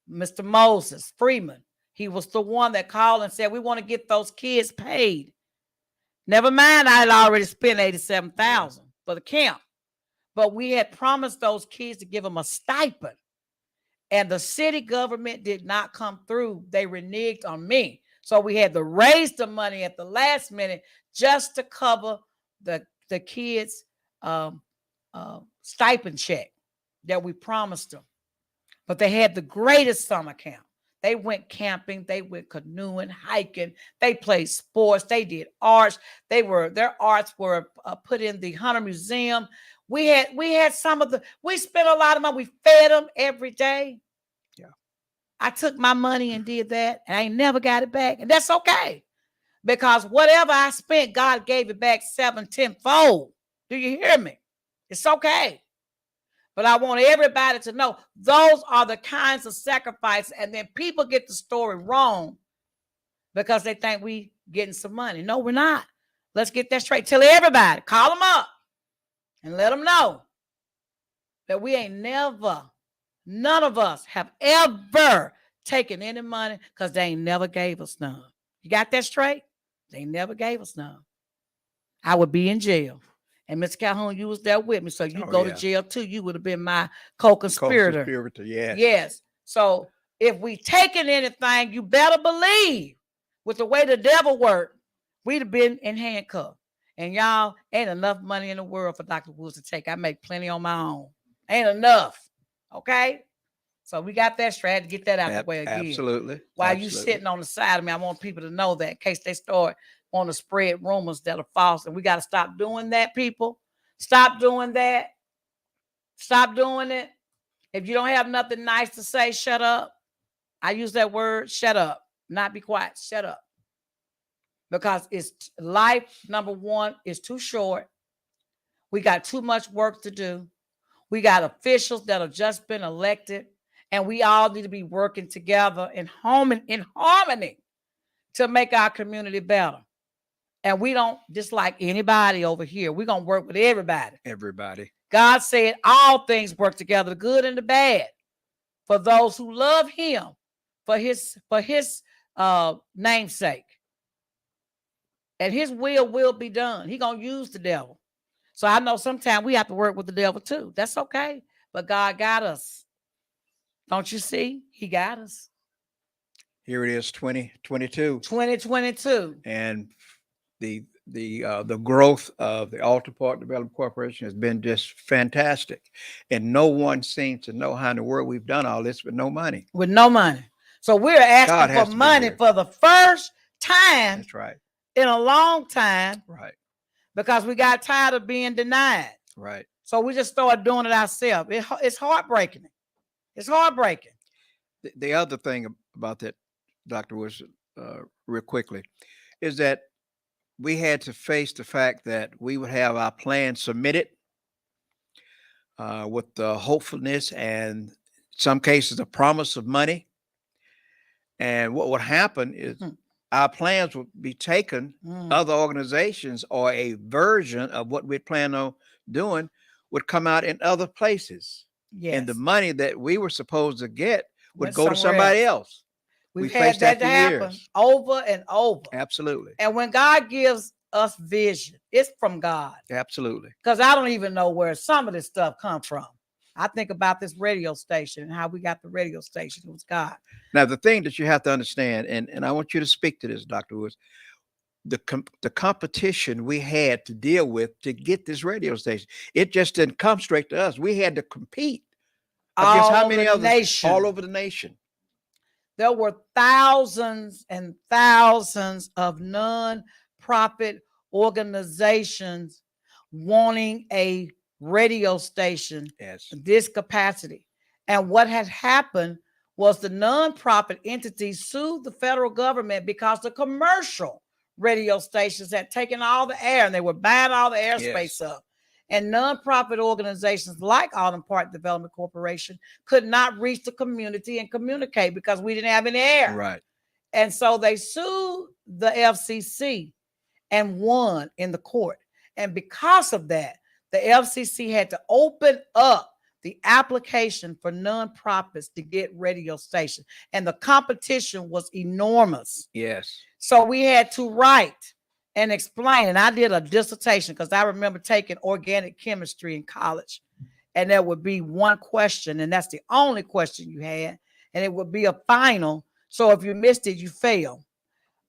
Mr. Moses Freeman, he was the one that called and said, we want to get those kids paid. Never mind, I had already spent $87,000 for the camp. But we had promised those kids to give them a stipend. And the city government did not come through. They reneged on me. So we had to raise the money at the last minute just to cover the kids' stipend check that we promised them. But they had the greatest summer camp. They went camping, they went canoeing, hiking, they played sports, they did arts. Their arts were put in the Hunter Museum. We had we spent a lot of money. We fed them every day. Yeah. I took my money and did that, and I ain't never got it back. And that's okay. Because whatever I spent, God gave it back 7-10-fold. Do you hear me? It's okay. But I want everybody to know those are the kinds of sacrifices. And then people get the story wrong because they think we getting some money. No, we're not. Let's get that straight. Tell everybody, call them up and let them know that we ain't never, none of us have ever taken any money because they ain't never gave us none. You got that straight? They never gave us none. I would be in jail. And Mr. Calhoun, you was there with me. So you go to jail too. You would have been my co-conspirator. Yes. Yes. So if we taking anything, you better believe with the way the devil worked, we'd have been in handcuffs. And y'all, ain't enough money in the world for Dr. Woods to take. I make plenty on my own. Ain't enough. Okay? So we got that straight. I had to get that out the way again. Absolutely. While you sitting on the side of me, I want people to know that in case they start want to spread rumors that are false. And we got to stop doing that, people. Stop doing that. Stop doing it. If you don't have nothing nice to say, shut up. I use that word, shut up. Not be quiet, shut up. Because it's life, number one, is too short. We got too much work to do. We got officials that have just been elected. And we all need to be working together in harmony to make our community better. And we don't dislike anybody over here. We're going to work with everybody. Everybody. God said all things work together, the good and the bad, for those who love him, for his namesake. And his will be done. He's going to use the devil. So I know sometimes we have to work with the devil too. That's okay. But God got us. Don't you see? He got us. Here it is, 2022. 2022. And the growth of the Alton Park Development Corporation has been just fantastic. And no one seems to know how in the world we've done all this with no money. With no money. So we're asking for money for the first time. That's right. In a long time. Right. Because we got tired of being denied. Right. So we just started doing it ourselves. It's heartbreaking. It's heartbreaking. The other thing about that, Dr. Woods, real quickly, is that we had to face the fact that we would have our plan submitted with the hopefulness and some cases the promise of money. And what would happen is Hmm. our plans would be taken, other organizations or a version of what we plan on doing would come out in other places. And the Yes. money that we were supposed to get would Went go to somewhere somebody else. else. We We've faced had that that to for happen years. over and over. Absolutely. And when God gives us vision, it's from God. Absolutely. Because I don't even know where some of this stuff come from. I think about this radio station and how we got the radio station. It was God. Now, the thing that you have to understand, and I want you to speak to this, Dr. Woods, the competition we had to deal with to get this radio station, it just didn't come straight to us. We had to compete against how many others all over the nation. There were thousands and thousands of non-profit organizations wanting a radio station, Yes. this capacity. And what had happened was the nonprofit entities sued the federal government because the commercial radio stations had taken all the air and they were buying all the airspace up. And nonprofit organizations like Alton Park Development Corporation could not reach the community and communicate because we didn't have any air. Right. And so they sued the FCC and won in the court. And because of that, the FCC had to open up the application for nonprofits to get radio stations. And the competition was enormous. Yes. So we had to write and explain. And I did a dissertation because I remember taking organic chemistry in college. And there would be one question, and that's the only question you had. And it would be a final. So if you missed it, you failed.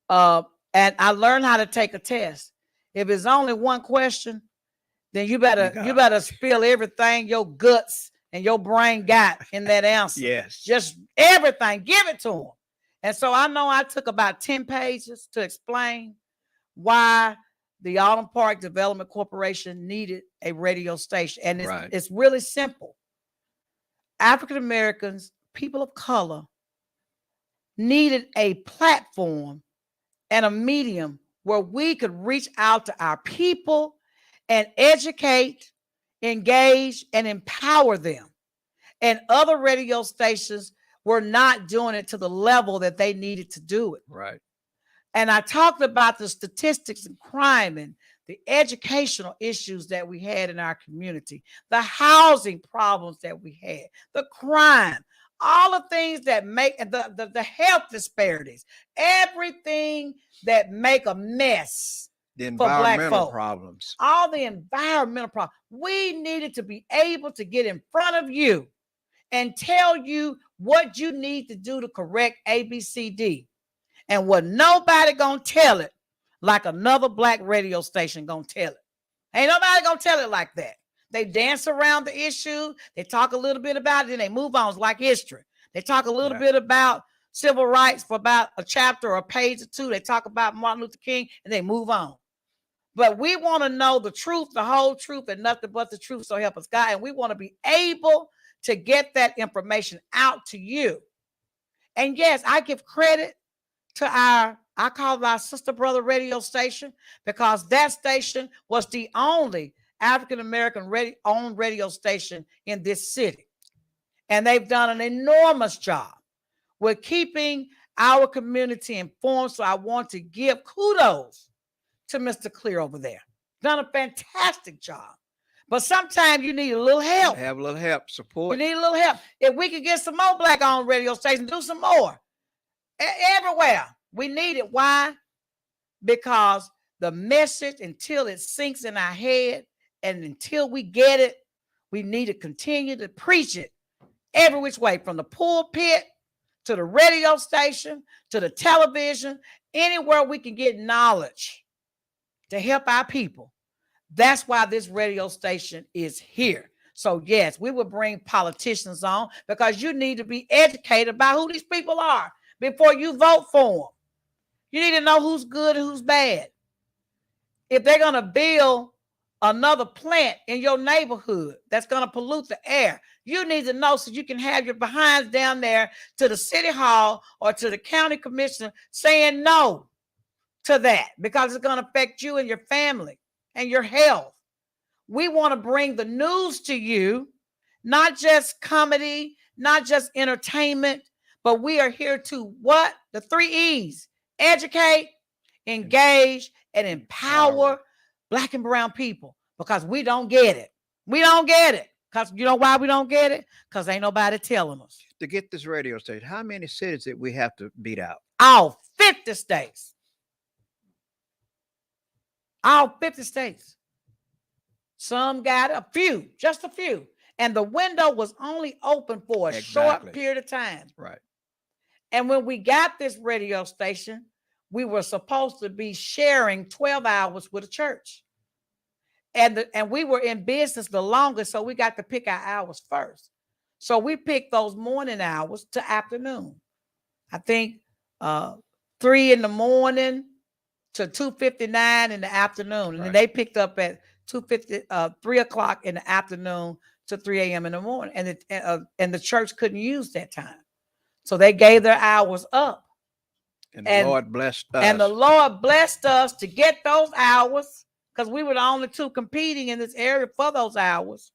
And I learned how to take a test. If it's only one question, then you better spill everything your guts and your brain got in that answer. Yes. Just everything. Give it to them. And so I know I took about 10 pages to explain why the Alton Park Development Corporation needed a radio station. And it's really simple. African Americans, people of color, needed a platform and a medium where we could reach out to our people and educate, engage, and empower them. And other radio stations were not doing it to the level that they needed to do it. Right. And I talked about the statistics and crime and the educational issues that we had in our community, the housing problems that we had, the crime, all the things that make the health disparities, everything that make a mess. The environmental problems. All the environmental problems. We needed to be able to get in front of you and tell you what you need to do to correct ABCD. And what nobody gonna tell it like another black radio station gonna tell it. Ain't nobody gonna tell it like that. They dance around the issue. They talk a little bit about it and they move on. It's like history. They talk a little bit about civil rights for about a chapter or a page or two. They talk about Martin Luther King and they move on. But we want to know the truth, the whole truth, and nothing but the truth. So help us God. And we want to be able to get that information out to you. And yes, I give credit to I call it our sister brother radio station, because that station was the only African-American owned radio station in this city. And they've done an enormous job with keeping our community informed. So I want to give kudos to Mr. Clear over there. Done a fantastic job. But sometimes you need a little help. Have a little help, support. You need a little help. If we could get some more black-owned radio stations, do some more. Everywhere. We need it. Why? Because the message, until it sinks in our head and until we get it, we need to continue to preach it every which way, from the pulpit to the radio station to the television, anywhere we can get knowledge to help our people. That's why this radio station is here. So yes, we will bring politicians on because you need to be educated about who these people are before you vote for them. You need to know who's good and who's bad. If they're going to build another plant in your neighborhood that's going to pollute the air, you need to know so you can have your behinds down there to the city hall or to the county commissioner saying no. to that because it's going to affect you and your family and your health. We want to bring the news to you, not just comedy, not just entertainment, but we are here to what? The 3 E's: educate, engage, and empower Black and brown people because we don't get it. We don't get it. Because you know why we don't get it? Because ain't nobody telling us. To get this radio station, how many cities did we have to beat out? All 50 states. All 50 states. Some got a few, just a few. And the window was only open for a short period of time. Right. And when we got this radio station, we were supposed to be sharing 12 hours with a church. And we were in business the longest, so we got to pick our hours first. So we picked those morning hours to afternoon. I think 3 in the morning to 2:59 in the afternoon. And then they picked up at 3 o'clock in the afternoon to 3 a.m. in the morning. And the church couldn't use that time. So they gave their hours up. And the Lord blessed us. And the Lord blessed us to get those hours because we were the only two competing in this area for those hours.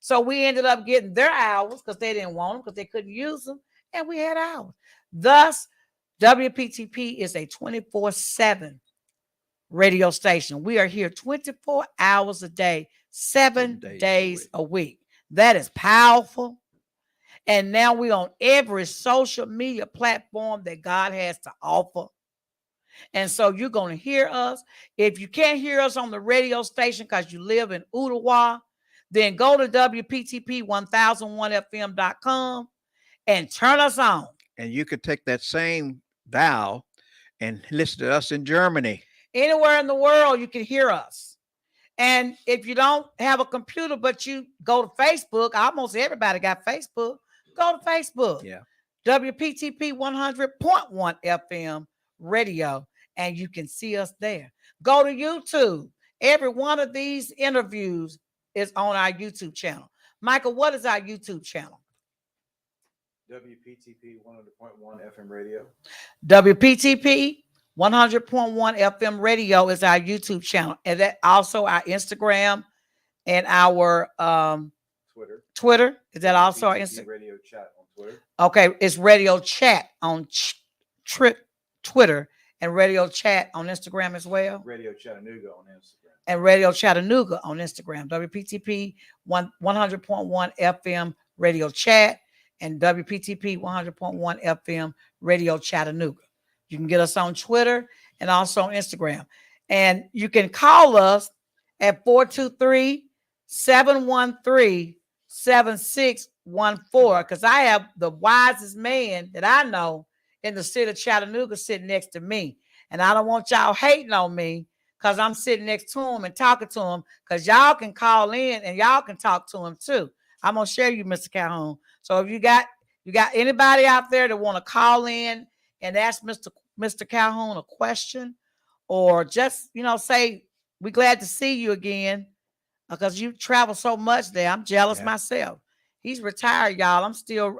So we ended up getting their hours because they didn't want them because they couldn't use them. And we had ours. Thus, WPTP is a 24/7 radio station. We are here 24 hours a day, 7 days a week. That is powerful. And now we're on every social media platform that God has to offer. And so you're going to hear us. If you can't hear us on the radio station because you live in Ottawa, then go to WPTP1001FM.com and turn us on. And you could take that same dial and listen to us in Germany. Anywhere in the world, you can hear us. And if you don't have a computer, but you go to Facebook, almost everybody got Facebook, go to Facebook. Yeah. WPTP 100.1 FM radio, and you can see us there. Go to YouTube. Every one of these interviews is on our YouTube channel. Michael, what is our YouTube channel? WPTP 100.1 FM radio. WPTP 100.1 FM radio is our YouTube channel. And that also our Instagram and our Twitter. Is that also our Instagram? Radio chat on Twitter. Okay, it's radio chat on Twitter and radio chat on Instagram as well. Radio Chattanooga on Instagram. And Radio Chattanooga on Instagram. WPTP 100.1 FM radio chat and WPTP 100.1 FM radio Chattanooga. You can get us on Twitter and also on Instagram. And you can call us at 423-713-7614 because I have the wisest man that I know in the city of Chattanooga sitting next to me. And I don't want y'all hating on me because I'm sitting next to him and talking to him because y'all can call in and y'all can talk to him too. I'm going to share you, Mr. Calhoun. So if you got anybody out there that want to call in and ask Mr. Calhoun a question or just, say, we're glad to see you again because you travel so much there. I'm jealous myself. He's retired, y'all. I'm still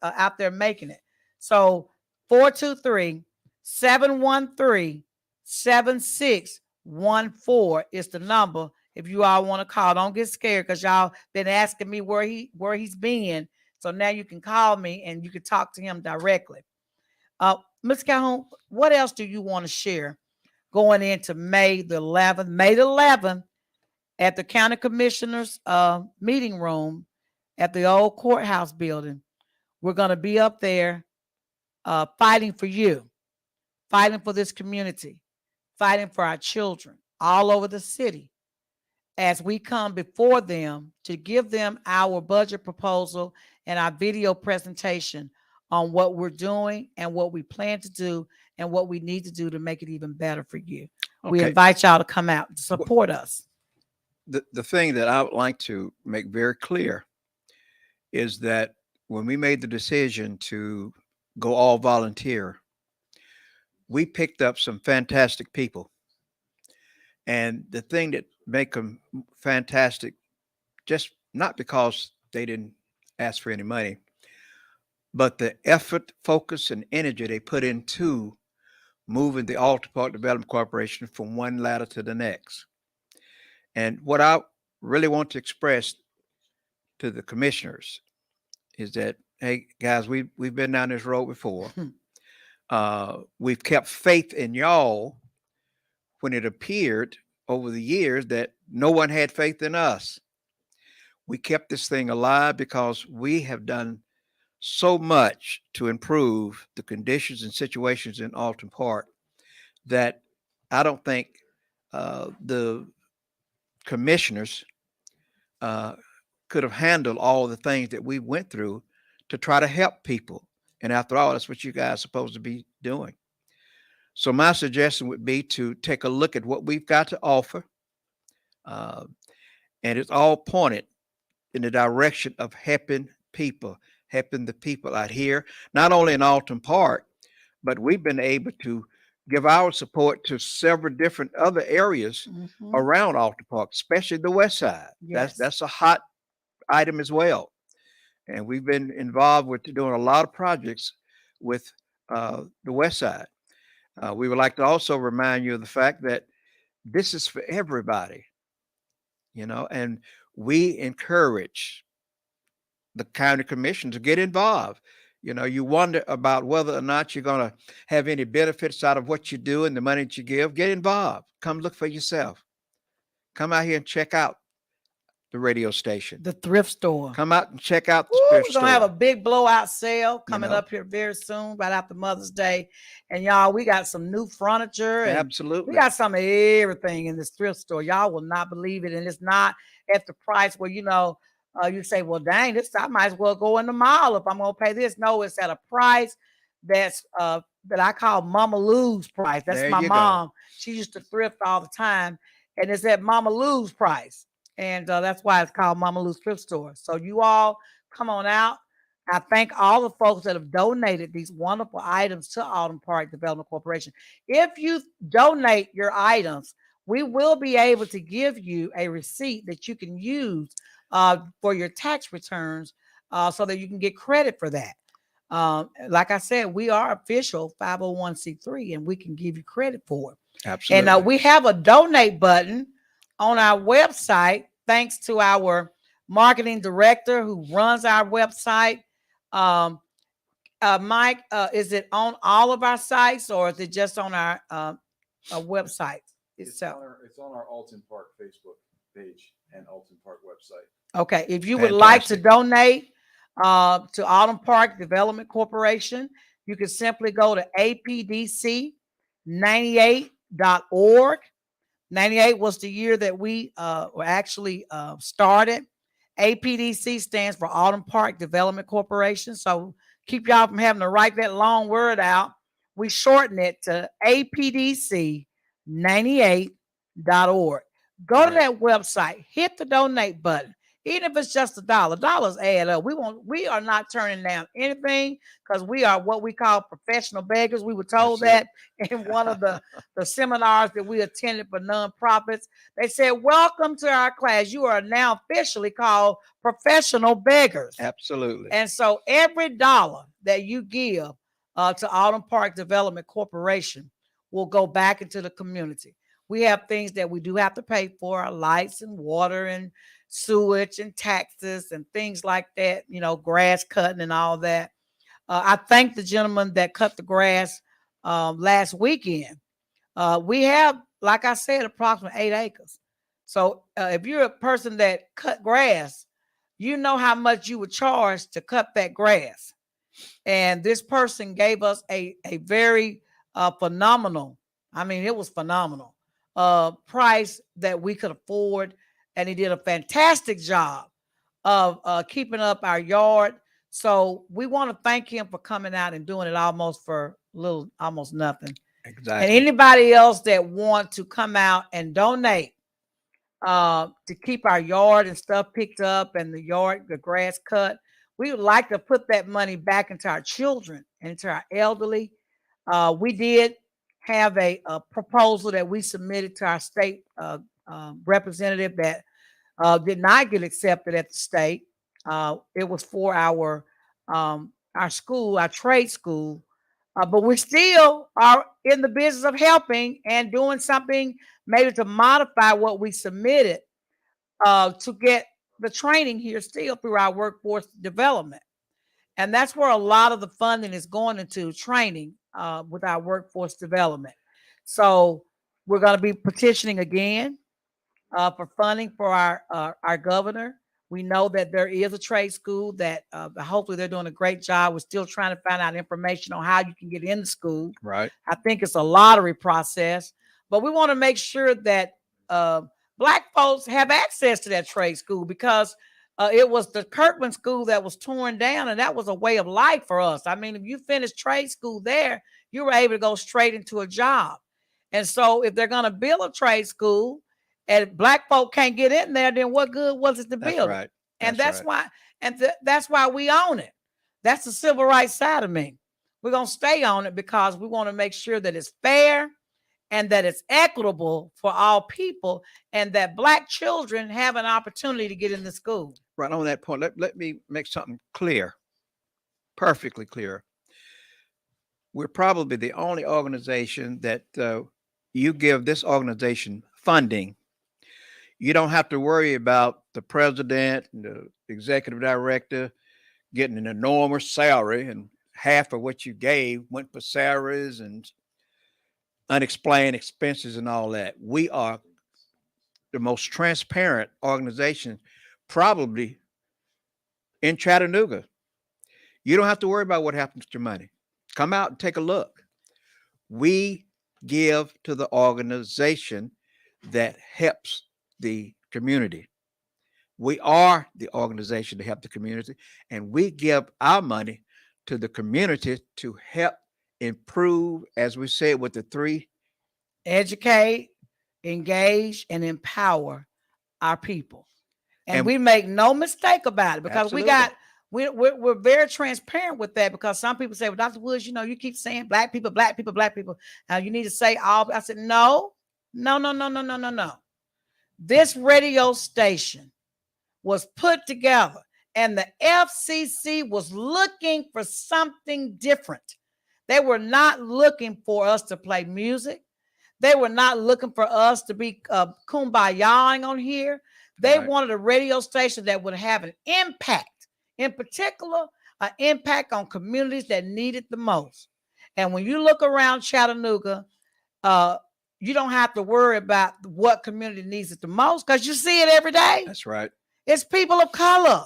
out there making it. So 423-713-7614 is the number if you all want to call. Don't get scared because y'all been asking me where he's been. So now you can call me and you can talk to him directly. Ms. Calhoun, what else do you want to share going into May the 11th? May the 11th at the County Commissioners meeting room at the old courthouse building. We're going to be up there fighting for you, fighting for this community, fighting for our children all over the city as we come before them to give them our budget proposal and our video presentation on what we're doing and what we plan to do and what we need to do to make it even better for you. Okay. We invite y'all to come out and support us. The thing that I would like to make very clear is that when we made the decision to go all volunteer, we picked up some fantastic people. And the thing that make them fantastic, just not because they didn't ask for any money, but the effort, focus, and energy they put into moving the Alton Park Development Corporation from one ladder to the next. And what I really want to express to the commissioners is that, hey guys, we've been down this road before. We've kept faith in y'all when it appeared over the years that no one had faith in us. We kept this thing alive because we have done so much to improve the conditions and situations in Alton Park that I don't think the commissioners uh, could have handled all the things that we went through to try to help people. And after all, that's what you guys are supposed to be doing. So my suggestion would be to take a look at what we've got to offer. Uh, and it's all pointed in the direction of helping people, helping the people out here, not only in Alton Park, but we've been able to give our support to several different other areas around Alton Park, especially the west side. Yes. That's a hot item as well. And we've been involved with doing a lot of projects with the west side. We would like to also remind you of the fact that this is for everybody, and we encourage the county commission to get involved. You wonder about whether or not you're going to have any benefits out of what you do and the money that you give. Get involved. Come look for yourself. Come out here and check out the radio station. The thrift store. Come out and check out the Ooh, thrift we're store. gonna have a big blowout sale coming know. up here very soon, right after Mother's Day. And y'all, we got some new furniture and Absolutely. we got some of everything in this thrift store. Y'all will not believe it. And it's not at the price where you say, well, dang, this I might as well go in the mall if I'm gonna pay this. No, it's at a price that's that I call Mama Lou's price. That's There my you go. mom. She used to thrift all the time, and it's at Mama Lou's price. And that's why it's called Mama Lou's Thrift Store. So you all come on out. I thank all the folks that have donated these wonderful items to Alton Park Development Corporation. If you donate your items, we will be able to give you a receipt that you can use for your tax returns so that you can get credit for that. Like I said, we are official 501c3 and we can give you credit for it. Absolutely. And we have a donate button on our website, thanks to our marketing director who runs our website. Mike, is it on all of our sites or is it just on our website itself? It's on our Alton Park Facebook page and Alton Park website. Okay, if you would like to Fantastic. donate to Alton Park Development Corporation, you can simply go to apdc98.org. 98 was the year that we were actually started. APDC stands for Alton Park Development Corporation. So keep y'all from having to write that long word out. We shorten it to apdc98.org. Go to that website, hit the donate button. Even if it's just $1, dollars add up. We are not turning down anything because we are what we call professional beggars. We were told that in one of the seminars that we attended for nonprofits. They said, welcome to our class. You are now officially called professional beggars. Absolutely. And so every dollar that you give to Alton Park Development Corporation will go back into the community. We have things that we do have to pay for, our lights and water and sewage and taxes and things like that, grass cutting and all that. I thank the gentleman that cut the grass last weekend. We have, like I said, approximately 8 acres. So if you're a person that cut grass, you know how much you would charge to cut that grass. And this person gave us a very phenomenal, it was phenomenal, price that we could afford. And he did a fantastic job of keeping up our yard. So we want to thank him for coming out and doing it almost nothing. Exactly. And anybody else that want to come out and donate to keep our yard and stuff picked up and the grass cut, we would like to put that money back into our children and into our elderly. We did have a proposal that we submitted to our state representative that did not get accepted at the state. It was for our school, our trade school, But we still are in the business of helping and doing something maybe to modify what we submitted to get the training here still through our workforce development. And that's where a lot of the funding is going into training with our workforce development. So we're going to be petitioning again for funding for our governor. We know that there is a trade school that hopefully they're doing a great job. We're still trying to find out information on how you can get into school. Right. I think it's a lottery process, but we want to make sure that Black folks have access to that trade school because it was the Kirkland school that was torn down, and that was a way of life for us. I mean, if you finished trade school there, you were able to go straight into a job. And so if they're going to build a trade school, and Black folk can't get in there, then what good was it to build right. it? And That's why, that's why we own it. That's the civil rights side of me. We're gonna stay on it because we want to make sure that it's fair and that it's equitable for all people, and that Black children have an opportunity to get into school. Right on that point. Let me make something clear, perfectly clear. We're probably the only organization that you give this organization funding. You don't have to worry about the president and the executive director getting an enormous salary, and half of what you gave went for salaries and unexplained expenses and all that. We are the most transparent organization probably in Chattanooga. You don't have to worry about what happens to your money. Come out and take a look. We give to the organization that helps the community. We are the organization to help the community, and we give our money to the community to help improve, as we said, with the three: educate, engage, and empower our people. And we make no mistake about it, because absolutely. we're very transparent with that, because some people say, well, Dr. Woods, you keep saying Black people, Black people, Black people. Now you need to say all. I said, no. This radio station was put together, and the FCC was looking for something different. They were not looking for us to play music. They were not looking for us to be kumbayaing on here. They wanted a radio station that would have an impact, in particular, an impact on communities that need it the most. And when you look around Chattanooga, you don't have to worry about what community needs it the most, because you see it every day. That's right. It's people of color.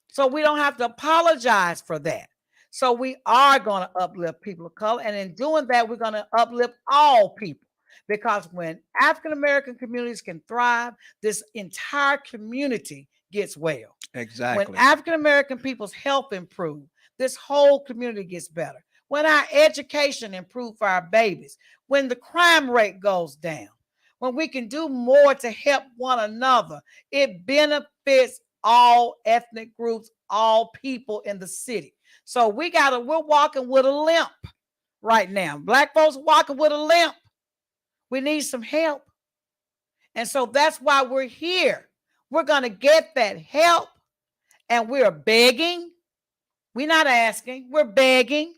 So we don't have to apologize for that. So we are going to uplift people of color. And in doing that, we're going to uplift all people. Because when African-American communities can thrive, this entire community gets well. Exactly. When African-American people's health improve, this whole community gets better. When our education improves for our babies, when the crime rate goes down, when we can do more to help one another, it benefits all ethnic groups, all people in the city. So we're walking with a limp right now. Black folks walking with a limp. We need some help. And so that's why we're here. We're going to get that help, and we're begging. We're not asking, we're begging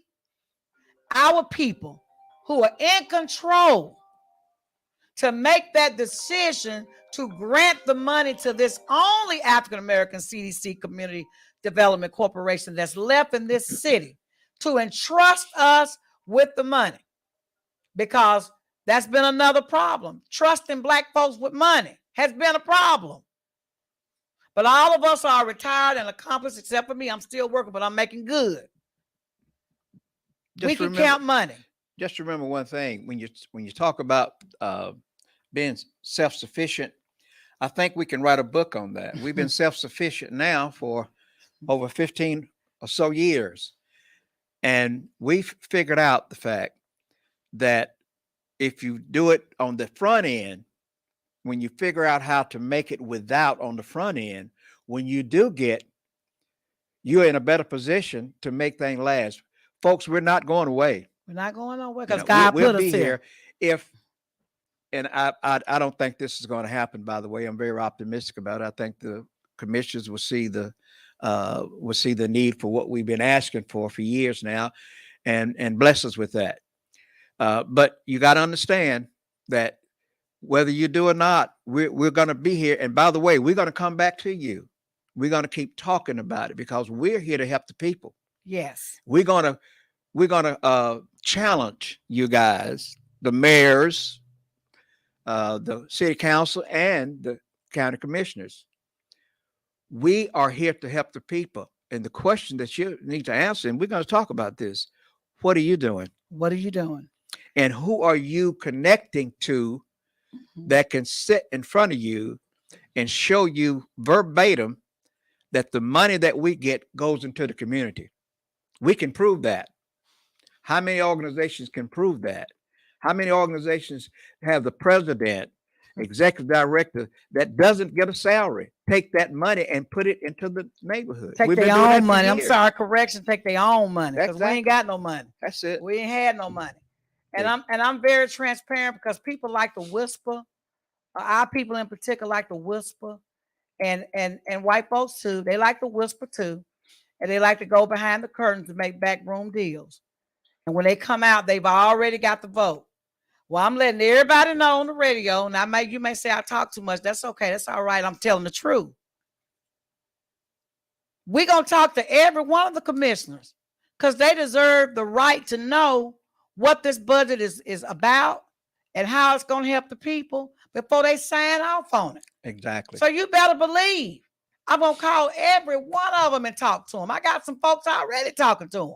our people who are in control to make that decision to grant the money to this only African-American CDC Community Development Corporation that's left in this city, to entrust us with the money, because that's been another problem. Trusting Black folks with money has been a problem. But all of us are retired and accomplished, except for me. I'm still working, but I'm making good. We can count money. Just remember one thing: when you talk about being self-sufficient, I think we can write a book on that. We've been self-sufficient now for over 15 or so years, and we've figured out the fact that if you do it on the front end, when you figure out how to make it without on the front end, when you do you're in a better position to make things last. Folks, we're not going away. We're not going nowhere, because God we'll put us be here. And I don't think this is going to happen, by the way. I'm very optimistic about it. I think the commissioners will see the need for what we've been asking for years now. and bless us with that. But you got to understand that whether you do or not, we're going to be here. And by the way, we're going to come back to you. We're going to keep talking about it because we're here to help the people. Yes. We're going to challenge you guys, the mayors, the city council, and the county commissioners. We are here to help the people. And the question that you need to answer, and we're going to talk about this, what are you doing? What are you doing? And who are you connecting to that can sit in front of you and show you verbatim that the money that we get goes into the community? We can prove that. How many organizations can prove that? How many organizations have the president, executive director that doesn't get a salary, take that money and put it into the neighborhood? Take We've been their doing that own for money. I'm years. sorry, correction. Take their own money because we ain't Exactly. got no money. That's it. We ain't had no money. And Yeah. I'm very transparent because people like to whisper. Our people in particular like to whisper, and white folks too. They like to whisper too, and they like to go behind the curtains to make backroom deals. And when they come out, they've already got the vote. Well, I'm letting everybody know on the radio. Now, you may say I talk too much. That's okay. That's all right. I'm telling the truth. We're going to talk to every one of the commissioners because they deserve the right to know what this budget is about and how it's going to help the people before they sign off on it. Exactly. So you better believe I'm going to call every one of them and talk to them. I got some folks already talking to them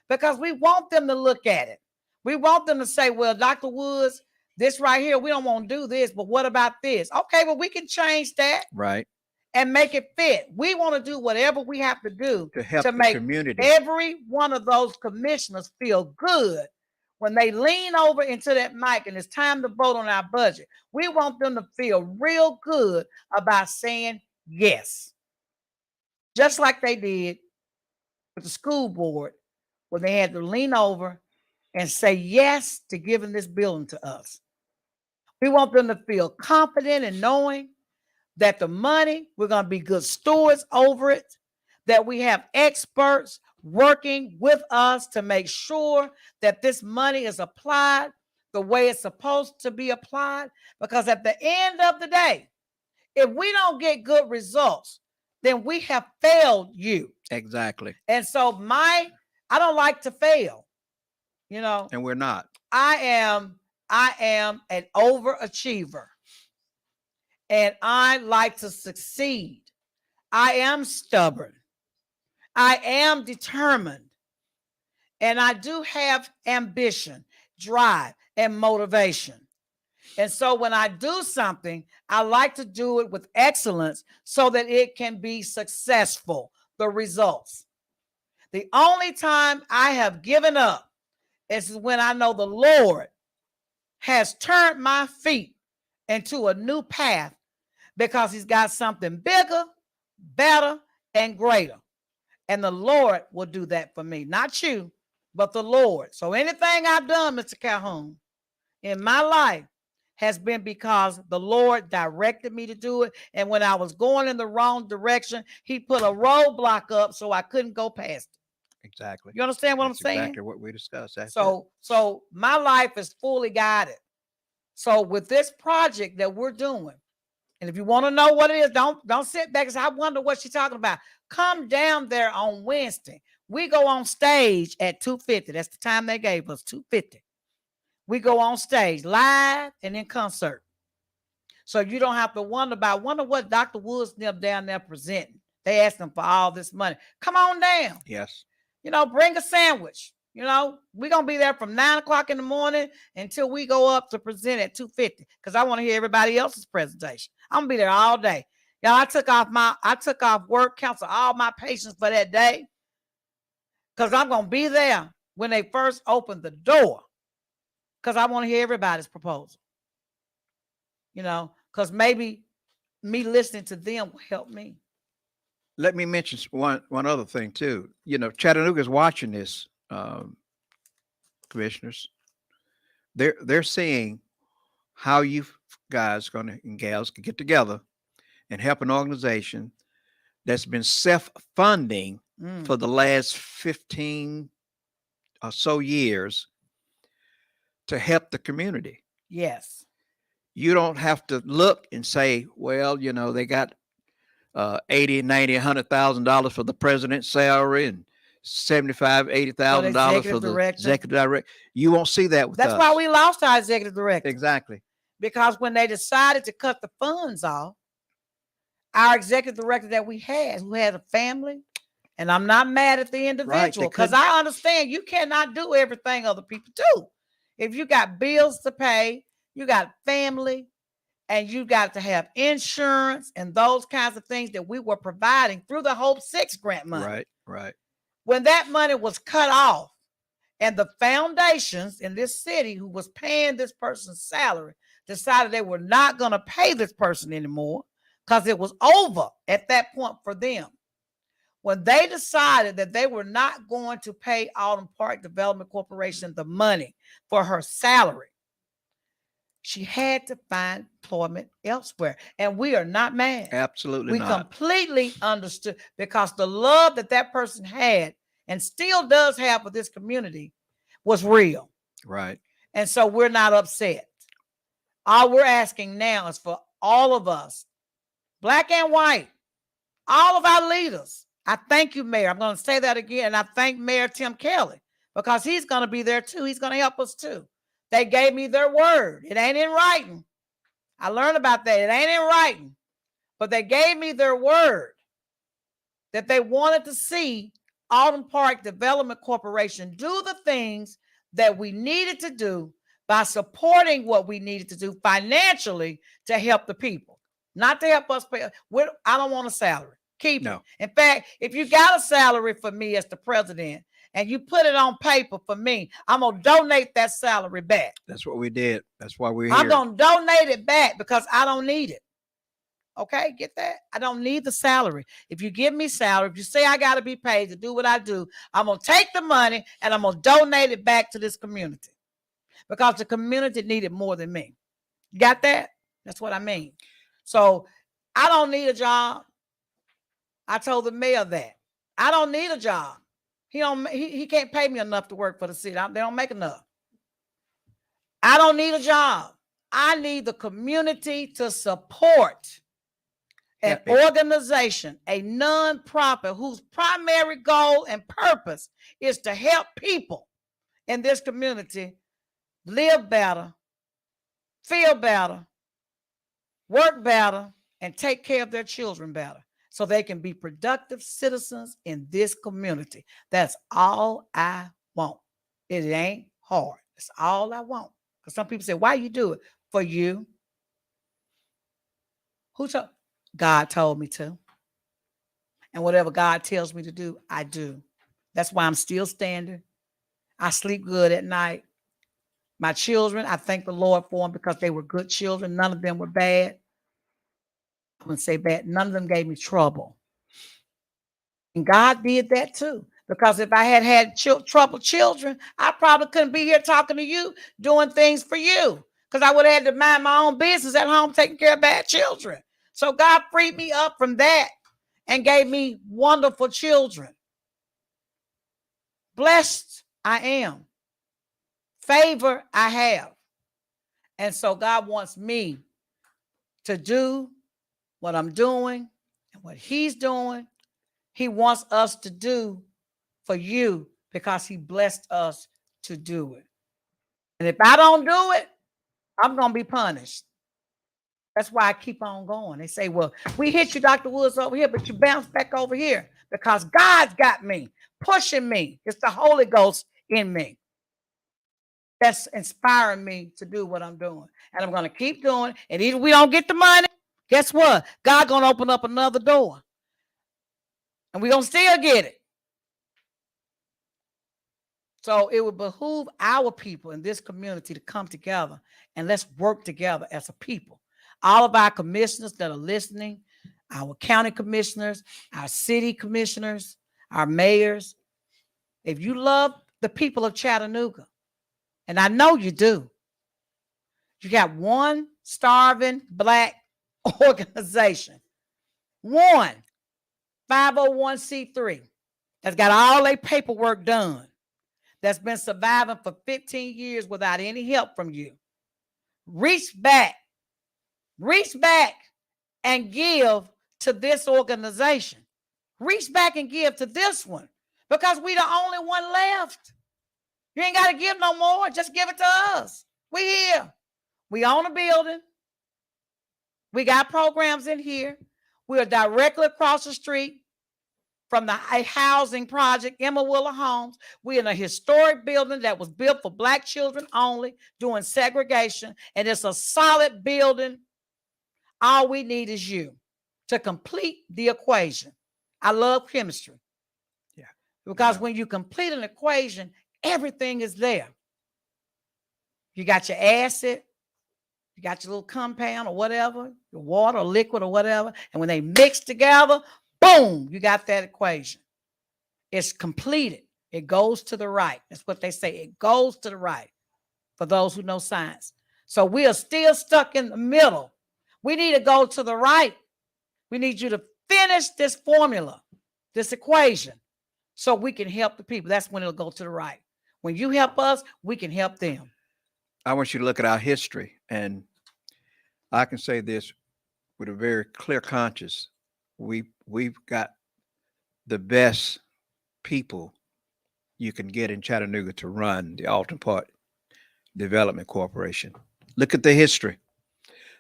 because we want them to look at it. We want them to say, well, Dr. Woods, this right here, we don't want to do this, but what about this? Okay, well, we can change that. Right. And make it fit. We want to do whatever we have to do To help to the make community. every one of those commissioners feel good when they lean over into that mic and it's time to vote on our budget. We want them to feel real good about saying yes. Just like they did with the school board, where they had to lean over and say yes to giving this building to us. We want them to feel confident in knowing that the money, we're going to be good stewards over it, that we have experts working with us to make sure that this money is applied the way it's supposed to be applied. Because at the end of the day, if we don't get good results, then we have failed you. Exactly. And so I don't like to fail, And we're not. I am an overachiever. And I like to succeed. I am stubborn. I am determined. And I do have ambition, drive, and motivation. And so when I do something, I like to do it with excellence so that it can be successful, the results. The only time I have given up is when I know the Lord has turned my feet into a new path because he's got something bigger, better, and greater. And the Lord will do that for me. Not you, but the Lord. So anything I've done, Mr. Calhoun, in my life has been because the Lord directed me to do it. And when I was going in the wrong direction, he put a roadblock up so I couldn't go past it. Exactly. You understand what That's I'm saying? Exactly what we discussed. That's So my life is fully guided. So with this project that we're doing, and if you want to know what it is, don't sit back and say, I wonder what she's talking about. Come down there on Wednesday. We go on stage at 2:50. That's the time they gave us, 2:50. We go on stage live and in concert. So you don't have to wonder what Dr. Woods down there presenting. They asked them for all this money. Come on down. Yes. Bring a sandwich. We're going to be there from 9 o'clock in the morning until we go up to present at 2:50 because I want to hear everybody else's presentation. I'm going to be there all day. I took off work, counsel all my patients for that day because I'm going to be there when they first open the door because I want to hear everybody's proposal. Because maybe me listening to them will help me. Let me mention one other thing too. Chattanooga's watching this, commissioners. They're seeing how you guys and gals can get together and help an organization that's been self-funding for the last 15 or so years to help the community. Yes. You don't have to look and say, well, you know, they got 80, 90, $100,000 for the president's salary and 75, For the $80,000 for executive the director. executive director. You won't see that with That's us. why we lost our executive director. Exactly. Because when they decided to cut the funds off, our executive director that we had, who had a family, and I'm not mad at the individual, because I understand you cannot do everything other people do. If you got bills to pay, you got family, and you got to have insurance and those kinds of things that we were providing through the Hope 6 grant money. Right, right. When that money was cut off, and the foundations in this city who was paying this person's salary decided they were not going to pay this person anymore because it was over at that point for them. When they decided that they were not going to pay Alton Park Development Corporation the money for her salary, she had to find employment elsewhere. And we are not mad. Absolutely not. We completely understood, because the love that that person had and still does have for this community was real. Right. And so we're not upset. All we're asking now is for all of us, black and white, all of our leaders. I thank you, Mayor. I'm going to say that again. And I thank Mayor Tim Kelly, because he's going to be there too. He's going to help us too. They gave me their word. It ain't in writing. I learned about that. It ain't in writing. But they gave me their word that they wanted to see Alton Park Development Corporation do the things that we needed to do by supporting what we needed to do financially to help the people, not to help us pay. I don't want a salary. Keep it. In fact, if you got a salary for me as the president and you put it on paper for me, I'm going to donate that salary back. That's what we did. That's why we're here. I'm going to donate it back because I don't need it. Okay, get that? I don't need the salary. If you give me salary, if you say I got to be paid to do what I do, I'm going to take the money and I'm going to donate it back to this community, because the community needed more than me. You got that? That's what I mean. So I don't need a job. I told the mayor that. I don't need a job. He can't pay me enough to work for the city. They don't make enough. I don't need a job. I need the community to support an organization, a nonprofit whose primary goal and purpose is to help people in this community live better, feel better, work better, and take care of their children better, so they can be productive citizens in this community. That's all I want. It ain't hard. That's all I want. Because some people say, why you do it? For you. Who told? God told me to. And whatever God tells me to do, I do. That's why I'm still standing. I sleep good at night. My children, I thank the Lord for them, because they were good children. None of them were bad. I wouldn't say bad. None of them gave me trouble. And God did that too. Because if I had troubled children, I probably couldn't be here talking to you, doing things for you. Because I would have had to mind my own business at home, taking care of bad children. So God freed me up from that and gave me wonderful children. Blessed I am. Favor I have. And so God wants me to do what I'm doing and what he's doing. He wants us to do for you because he blessed us to do it. And if I don't do it, I'm going to be punished. That's why I keep on going. They say, well, we hit you, Dr. Woods, over here, but you bounce back over here because God's got me, pushing me. It's the Holy Ghost in me that's inspiring me to do what I'm doing. And I'm going to keep doing. And even if we don't get the money, guess what? God's going to open up another door. And we're going to still get it. So it would behoove our people in this community to come together and let's work together as a people. All of our commissioners that are listening, our county commissioners, our city commissioners, our mayors, if you love the people of Chattanooga, and I know you do, you got one starving Black organization, one 501c3 that's got all their paperwork done, that's been surviving for 15 years without any help from you. Reach back and give to this organization. Reach back and give to this one because we the only one left. You ain't got to give no more. Just give it to us. We here. We own a building. We got programs in here. We are directly across the street from the housing project, Emma Willer Homes. We're in a historic building that was built for Black children only, doing segregation, and it's a solid building. All we need is you to complete the equation. I love chemistry. Yeah. Because when you complete an equation, everything is there. You got your acid, you got your little compound or whatever, your water or liquid or whatever, and when they mix together, boom, you got that equation. It's completed. It goes to the right. That's what they say. It goes to the right for those who know science. So we are still stuck in the middle. We need to go to the right. We need you to finish this formula, this equation, so we can help the people. That's when it'll go to the right. When you help us, we can help them. I want you to look at our history, and I can say this with a very clear conscience. We've got the best people you can get in Chattanooga to run the Alton Park Development Corporation. Look at the history.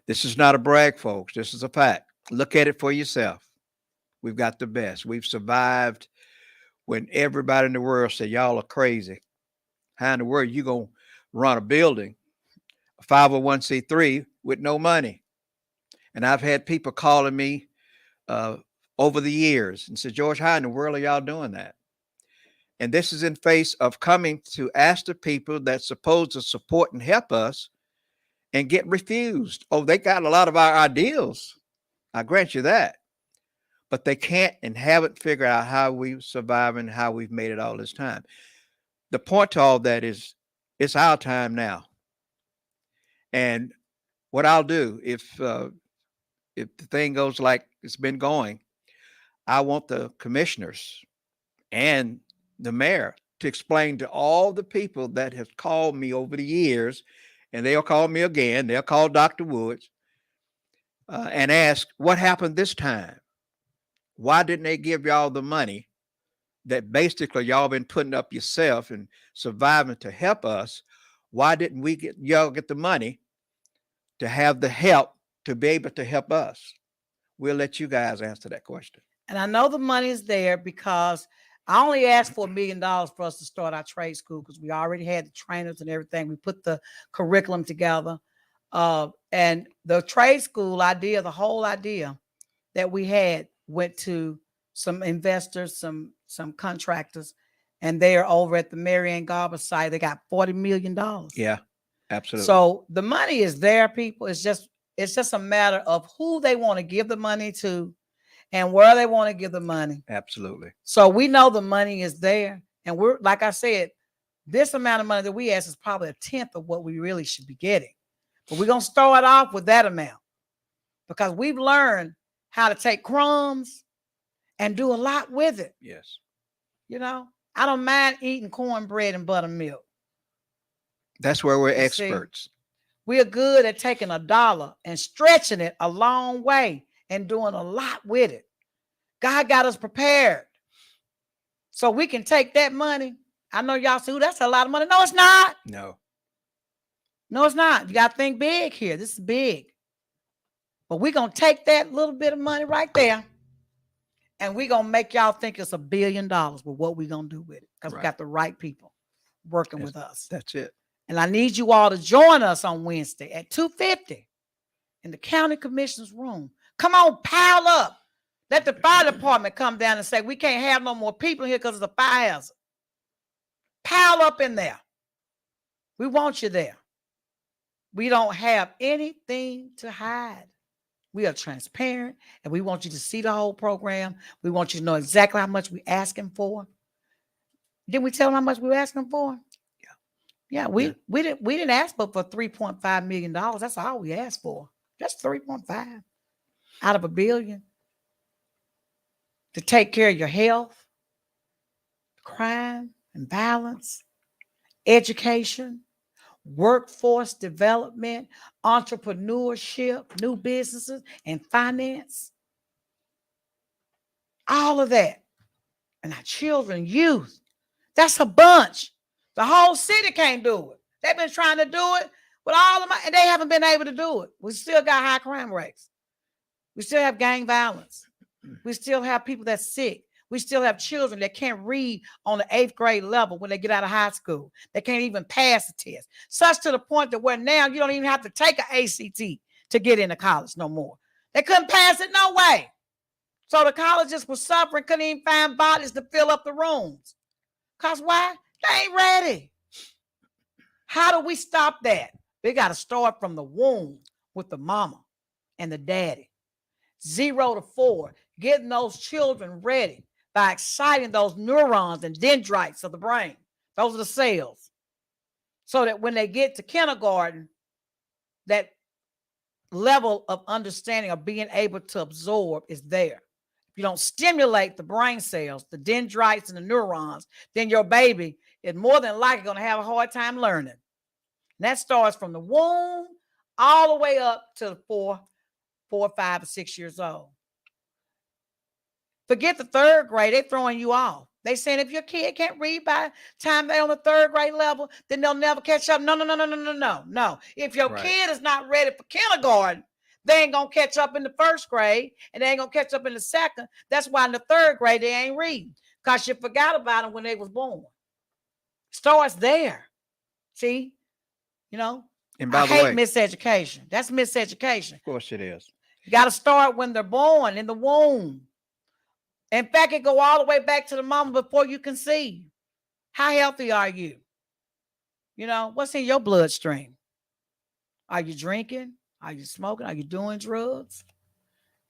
This is not a brag, folks. This is a fact. Look at it for yourself. We've got the best. We've survived when everybody in the world said, y'all are crazy. How in the world you going to run a building, a 501c3 with no money? And I've had people calling me over the years and said, George, how in the world are y'all doing that? And this is in face of coming to ask the people that's supposed to support and help us and get refused. Oh, they got a lot of our ideals. I grant you that. But they can't and haven't figured out how we've survived and how we've made it all this time. The point to all that is it's our time now. And what I'll do if the thing goes like it's been going, I want the commissioners and the mayor to explain to all the people that have called me over the years, and they'll call me again. They'll call Dr. Woods and ask, what happened this time? Why didn't they give y'all the money that basically y'all been putting up yourself and surviving to help us? Why didn't we get y'all get the money to have the help to be able to help us? We'll let you guys answer that question. And I know the money is there because I only asked for $1 million for us to start our trade school because we already had the trainers and everything. We put the curriculum together. And the trade school idea, the whole idea that we had went to some investors, some contractors, and they are over at the Marianne Garber site. They got $40 million. Yeah, absolutely. So the money is there, people. It's just a matter of who they want to give the money to and where they want to give the money. Absolutely. So we know the money is there. And we're, like I said, this amount of money that we ask is probably 1/10 of what we really should be getting. But we're going to start off with that amount because we've learned how to take crumbs and do a lot with it. Yes. You know, I don't mind eating cornbread and buttermilk. That's where we're You see? experts. We're good at taking $1 and stretching it a long way and doing a lot with it. God got us prepared so we can take that money. I know y'all say, that's a lot of money. No, it's not. No, it's not. You got to think big here. This is big. But we're going to take that little bit of money right there and we're going to make y'all think it's $1 billion with what we're going to do with it because we got the right people working with us. That's it. And I need you all to join us on Wednesday at 2:50 in the county commissioner's room. Come on, pile up. Let the fire department come down and say, we can't have no more people here because it's a fire hazard. Pile up in there. We want you there. We don't have anything to hide. We are transparent and we want you to see the whole program. We want you to know exactly how much we're asking for. Didn't we tell them how much we were asking for? Yeah, we didn't ask for $3.5 million. That's all we asked for. Just 3.5 out of $1 billion to take care of your health, crime, and violence, education, workforce development, entrepreneurship, new businesses, and finance. All of that. And our children, youth. That's a bunch. The whole city can't do it. They've been trying to do it with all of my, and they haven't been able to do it. We still got high crime rates. We still have gang violence. We still have people that's sick. We still have children that can't read on the 8th grade level when they get out of high school. They can't even pass the test. Such to the point that where now you don't even have to take an ACT to get into college no more. They couldn't pass it no way. So the colleges were suffering, couldn't even find bodies to fill up the rooms. Because why? They ain't ready. How do we stop that? We got to start from the womb with the mama and the daddy. 0 to 4, getting those children ready by exciting those neurons and dendrites of the brain. Those are the cells. So that when they get to kindergarten, that level of understanding of being able to absorb is there. If you don't stimulate the brain cells, the dendrites and the neurons, then your baby is more than likely going to have a hard time learning. And that starts from the womb all the way up to 4, 5, or 6 years old. Forget the 3rd grade, they're throwing you off. They saying if your kid can't read by the time they're on the 3rd grade level, then they'll never catch up. No. If your kid is not ready for kindergarten, they ain't going to catch up in the 1st grade, and they ain't going to catch up in the 2nd. That's why in the 3rd grade, they ain't reading, because you forgot about them when they was born. Starts there. See? You know? And by I the hate way, miseducation. That's miseducation. of course it is. You got to start when they're born, in the womb. In fact, it go all the way back to the mama before you conceive. How healthy are you? You know, what's in your bloodstream? Are you drinking? Are you smoking? Are you doing drugs?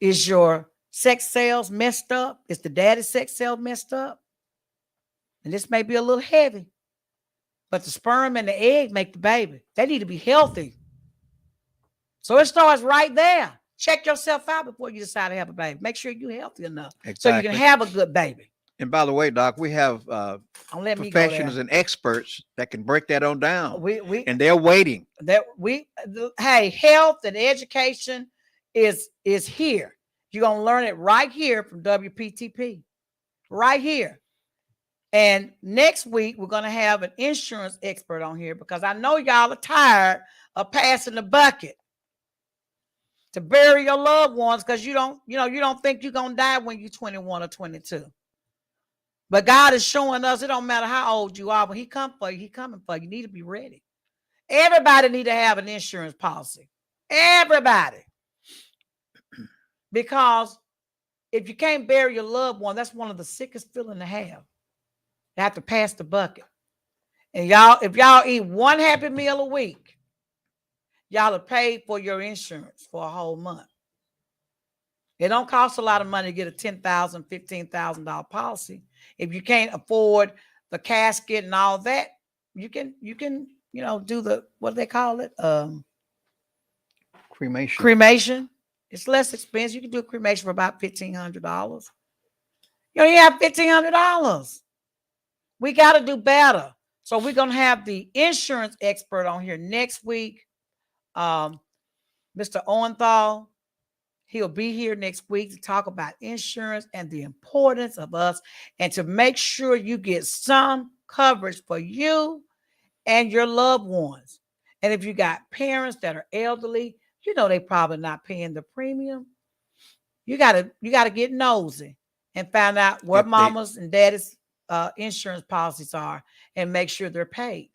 Is your sex cells messed up? Is the daddy's sex cell messed up? And this may be a little heavy, but the sperm and the egg make the baby. They need to be healthy. So it starts right there. Check yourself out before you decide to have a baby. Make sure you're healthy enough so you can have a good baby. And by the way, Doc, we have professionals and experts that can break that on down. And they're waiting. Hey, health and education is here. You're gonna learn it right here from WPTP, right here. And next week we're gonna have an insurance expert on here, because I know y'all are tired of passing the bucket to bury your loved ones, because you don't think you're gonna die when you're 21 or 22. But God is showing us it don't matter how old you are. When he comes for you, he coming for you. You need to be ready. Everybody need to have an insurance policy. Everybody. Because if you can't bury your loved one, that's one of the sickest feelings to have. You have to pass the bucket. And if y'all eat one Happy Meal a week, y'all are paid for your insurance for a whole month. It don't cost a lot of money to get a $10,000, $15,000 policy. If you can't afford the casket and all that, you can do the, what do they call it? Cremation. It's less expensive. You can do a cremation for about $1,500. You only have $1,500. We got to do better. So we're going to have the insurance expert on here next week. Mr. Owenthal, he'll be here next week to talk about insurance and the importance of us, and to make sure you get some coverage for you and your loved ones. And if you got parents that are elderly, they probably not paying the premium. You gotta get nosy and find out what mama's and daddy's insurance policies are, and make sure they're paid.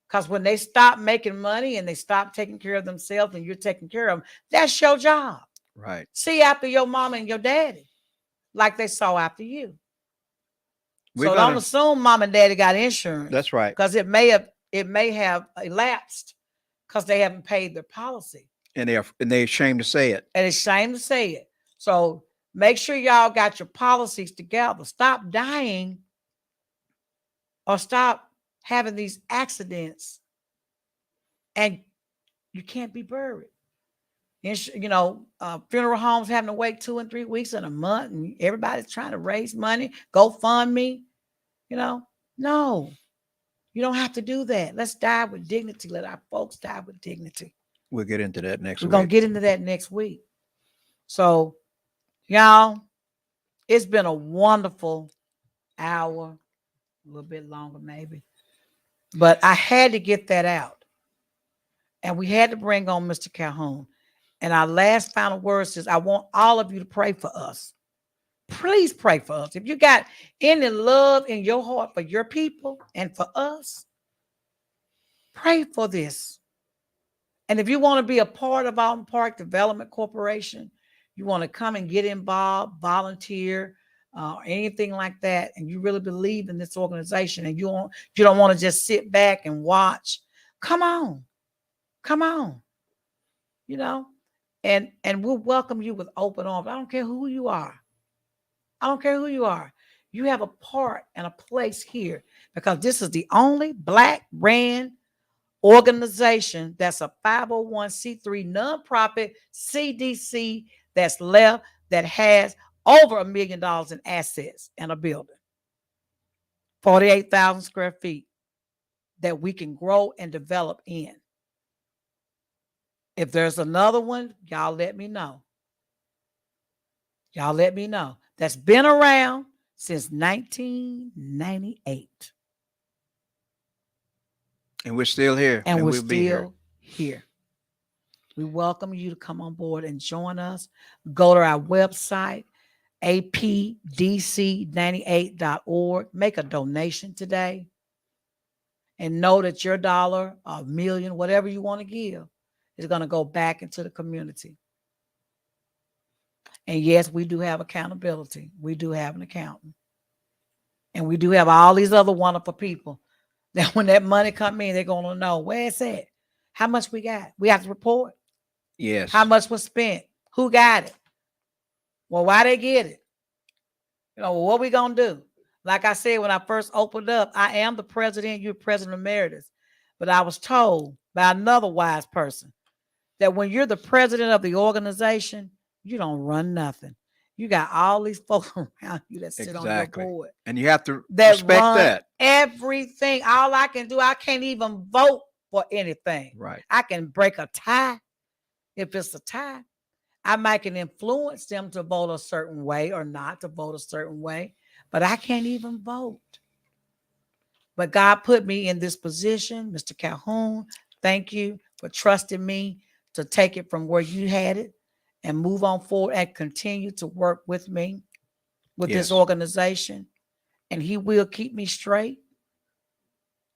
Because when they stop making money and they stop taking care of themselves and you're taking care of them, that's your job. Right. See after your mama and your daddy, like they saw after you. Don't assume mom and daddy got insurance. That's right. Because it may have elapsed because they haven't paid their policy. And they're ashamed to say it. And it's ashamed to say it. So make sure y'all got your policies together. Stop dying, or stop having these accidents, and you can't be buried. Funeral homes having to wait 2 and 3 weeks in a month, and everybody's trying to raise money, GoFundMe. No, You don't have to do that. Let's die with dignity. Let our folks die with dignity. We'll get into that next We're week. going to get into that next week. So, y'all, it's been a wonderful hour, a little bit longer maybe. But I had to get that out. And we had to bring on Mr. Calhoun. And our last final words is I want all of you to pray for us. Please pray for us. If you got any love in your heart for your people and for us, pray for this. And if you want to be a part of Alton Park Development Corporation, you want to come and get involved, volunteer, anything like that, and you really believe in this organization, and you don't want to just sit back and watch, come on. And we'll welcome you with open arms. I don't care who you are. You have a part and a place here because this is the only Black ran organization that's a 501c3 nonprofit CDC that's left that has over $1 million in assets and a building, 48,000 square feet that we can grow and develop in. If there's another one, y'all let me know. That's been around since 1998. And we're still here. And we're we'll be still here. We welcome you to come on board and join us. Go to our website, apdc98.org. Make a donation today. And know that your dollar, a million, whatever you want to give, is going to go back into the community. And yes, we do have accountability. We do have an accountant. And we do have all these other wonderful people that when that money come in, they're going to know where it's at, how much we got. We have to report. Yes. How much was spent? Who got it? Well, why they get it? What we going to do? Like I said, when I first opened up, I am the president, you're president emeritus. But I was told by another wise person that when you're the president of the organization, you don't run nothing. You got all these folks around you that sit on your board. And you have to respect that. Everything. All I can do, I can't even vote for anything. Right. I can break a tie. If it's a tie, I might can influence them to vote a certain way or not to vote a certain way, but I can't even vote. But God put me in this position. Mr. Calhoun, thank you for trusting me to take it from where you had it and move on forward and continue to work with me with this organization. And he will keep me straight.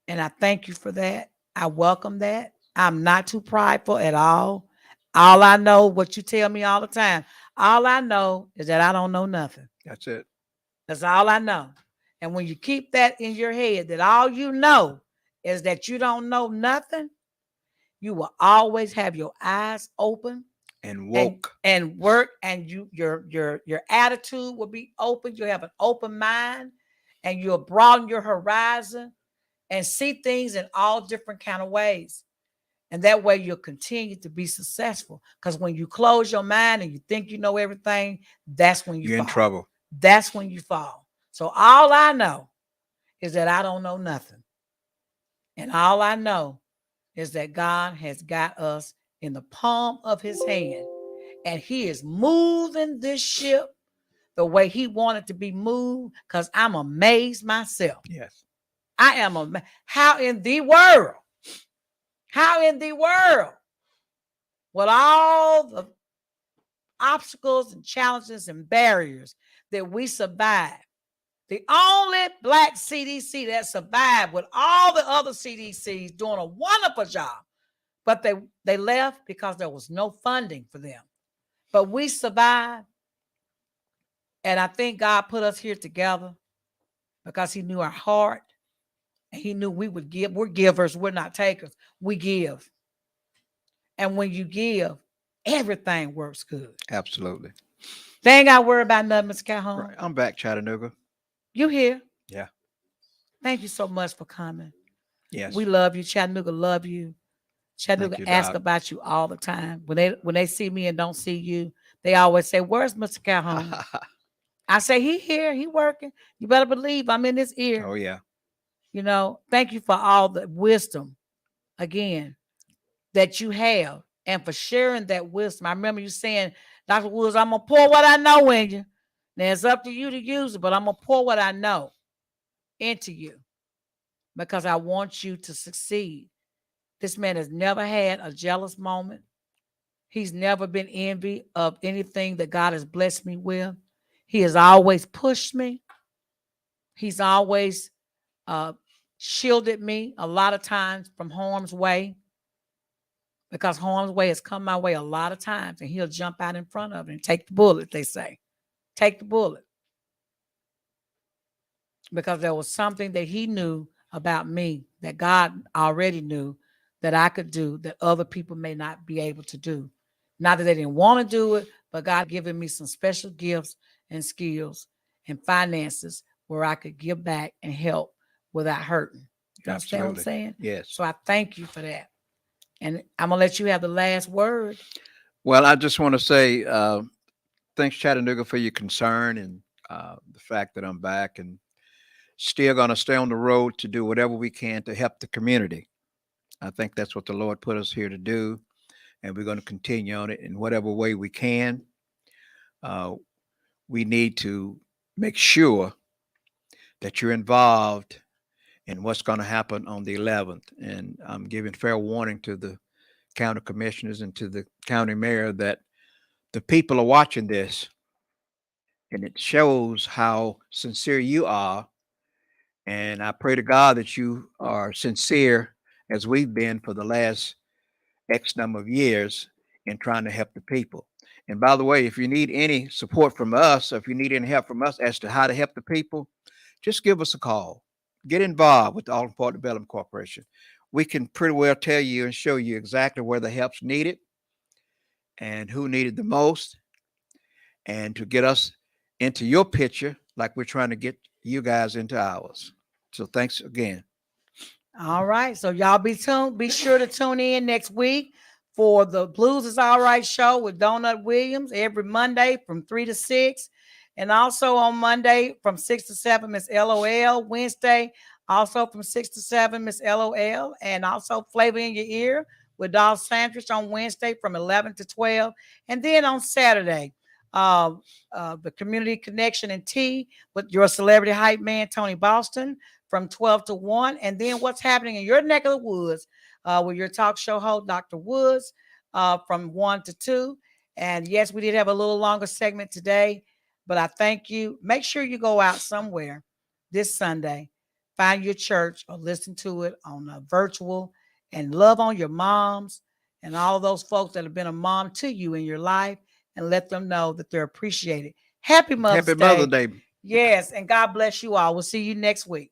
And I thank you for that. I welcome that. I'm not too prideful at all. All I know, what you tell me all the time, all I know is that I don't know nothing. That's it. That's all I know. And when you keep that in your head, that all you know is that you don't know nothing, you will always have your eyes open and woke and work, and your attitude will be open. You'll have an open mind, and you'll broaden your horizon and see things in all different kind of ways. And that way you'll continue to be successful. Because when you close your mind and you think you know everything, that's when you're in trouble. That's when you fall. So all I know is that I don't know nothing. And all I know is that God has got us in the palm of his hand. And he is moving this ship the way he wanted to be moved, because I'm amazed myself. Yes. I am amazed. How in the world, with all the obstacles and challenges and barriers that we survived, the only Black CDC that survived with all the other CDCs doing a wonderful job, but they left because there was no funding for them. But we survived, and I think God put us here together because he knew our heart, and he knew we would give. We're givers, we're not takers. We give. And when you give, everything works good. Absolutely. They ain't got to worry about nothing, Mr. Calhoun. Right. I'm back, Chattanooga. You here? Yeah. Thank you so much for coming. Yes. We love you. Chattanooga love you. Chattanooga ask about you all the time. When they see me and don't see you, they always say, "Where's Mr. Calhoun?" I say, "He here. He working. You better believe I'm in his ear." Oh yeah. You know, thank you for all the wisdom again that you have and for sharing that wisdom. I remember you saying, Dr. Woods, I'm gonna pour what I know in you. Now it's up to you to use it, but I'm gonna pour what I know into you because I want you to succeed. This man has never had a jealous moment. He's never been envy of anything that God has blessed me with. He has always pushed me. He's always uh, shielded me a lot of times from harm's way because harm's way has come my way a lot of times, and he'll jump out in front of it and take the bullet, they say. Take the bullet. Because there was something that he knew about me that God already knew that I could do that other people may not be able to do. Not that they didn't want to do it, but God given me some special gifts and skills and finances where I could give back and help without hurting. You understand what I'm saying? Yes. So I thank you for that. And I'm going to let you have the last word. Well, I just want to say thanks, Chattanooga, for your concern and the fact that I'm back and still going to stay on the road to do whatever we can to help the community. I think that's what the Lord put us here to do, and we're going to continue on it in whatever way we can. We need to make sure that you're involved in what's going to happen on the 11th. And I'm giving fair warning to the county commissioners and to the county mayor that the people are watching this, and it shows how sincere you are. And I pray to God that you are sincere as we've been for the last X number of years in trying to help the people. And by the way, if you need any support from us, or if you need any help from us as to how to help the people, just give us a call. Get involved with the Alton Park Development Corporation. We can pretty well tell you and show you exactly where the help's needed and who needed the most, and to get us into your picture like we're trying to get you guys into ours. So thanks again. All right. So y'all be tuned. Be sure to tune in next week for the Blues is All Right show with Donut Williams every Monday from 3 to 6. And also on Monday from 6 to 7, Miss LOL. Wednesday, also from 6 to 7, Miss LOL. And also Flavor in Your Ear with Dolph Sandwich on Wednesday from 11 to 12. And then on Saturday, the Community Connection and Tea with your celebrity hype man, Tony Boston, from 12 to 1. And then what's happening in your neck of the woods with your talk show host, Dr. Woods, from 1 to 2. And yes, we did have a little longer segment today, but I thank you. Make sure you go out somewhere this Sunday, find your church or listen to it on a virtual, and love on your moms and all those folks that have been a mom to you in your life, and let them know that they're appreciated. Happy Mother's Happy Day. Mother's Day. Yes, and God bless you all. We'll see you next week.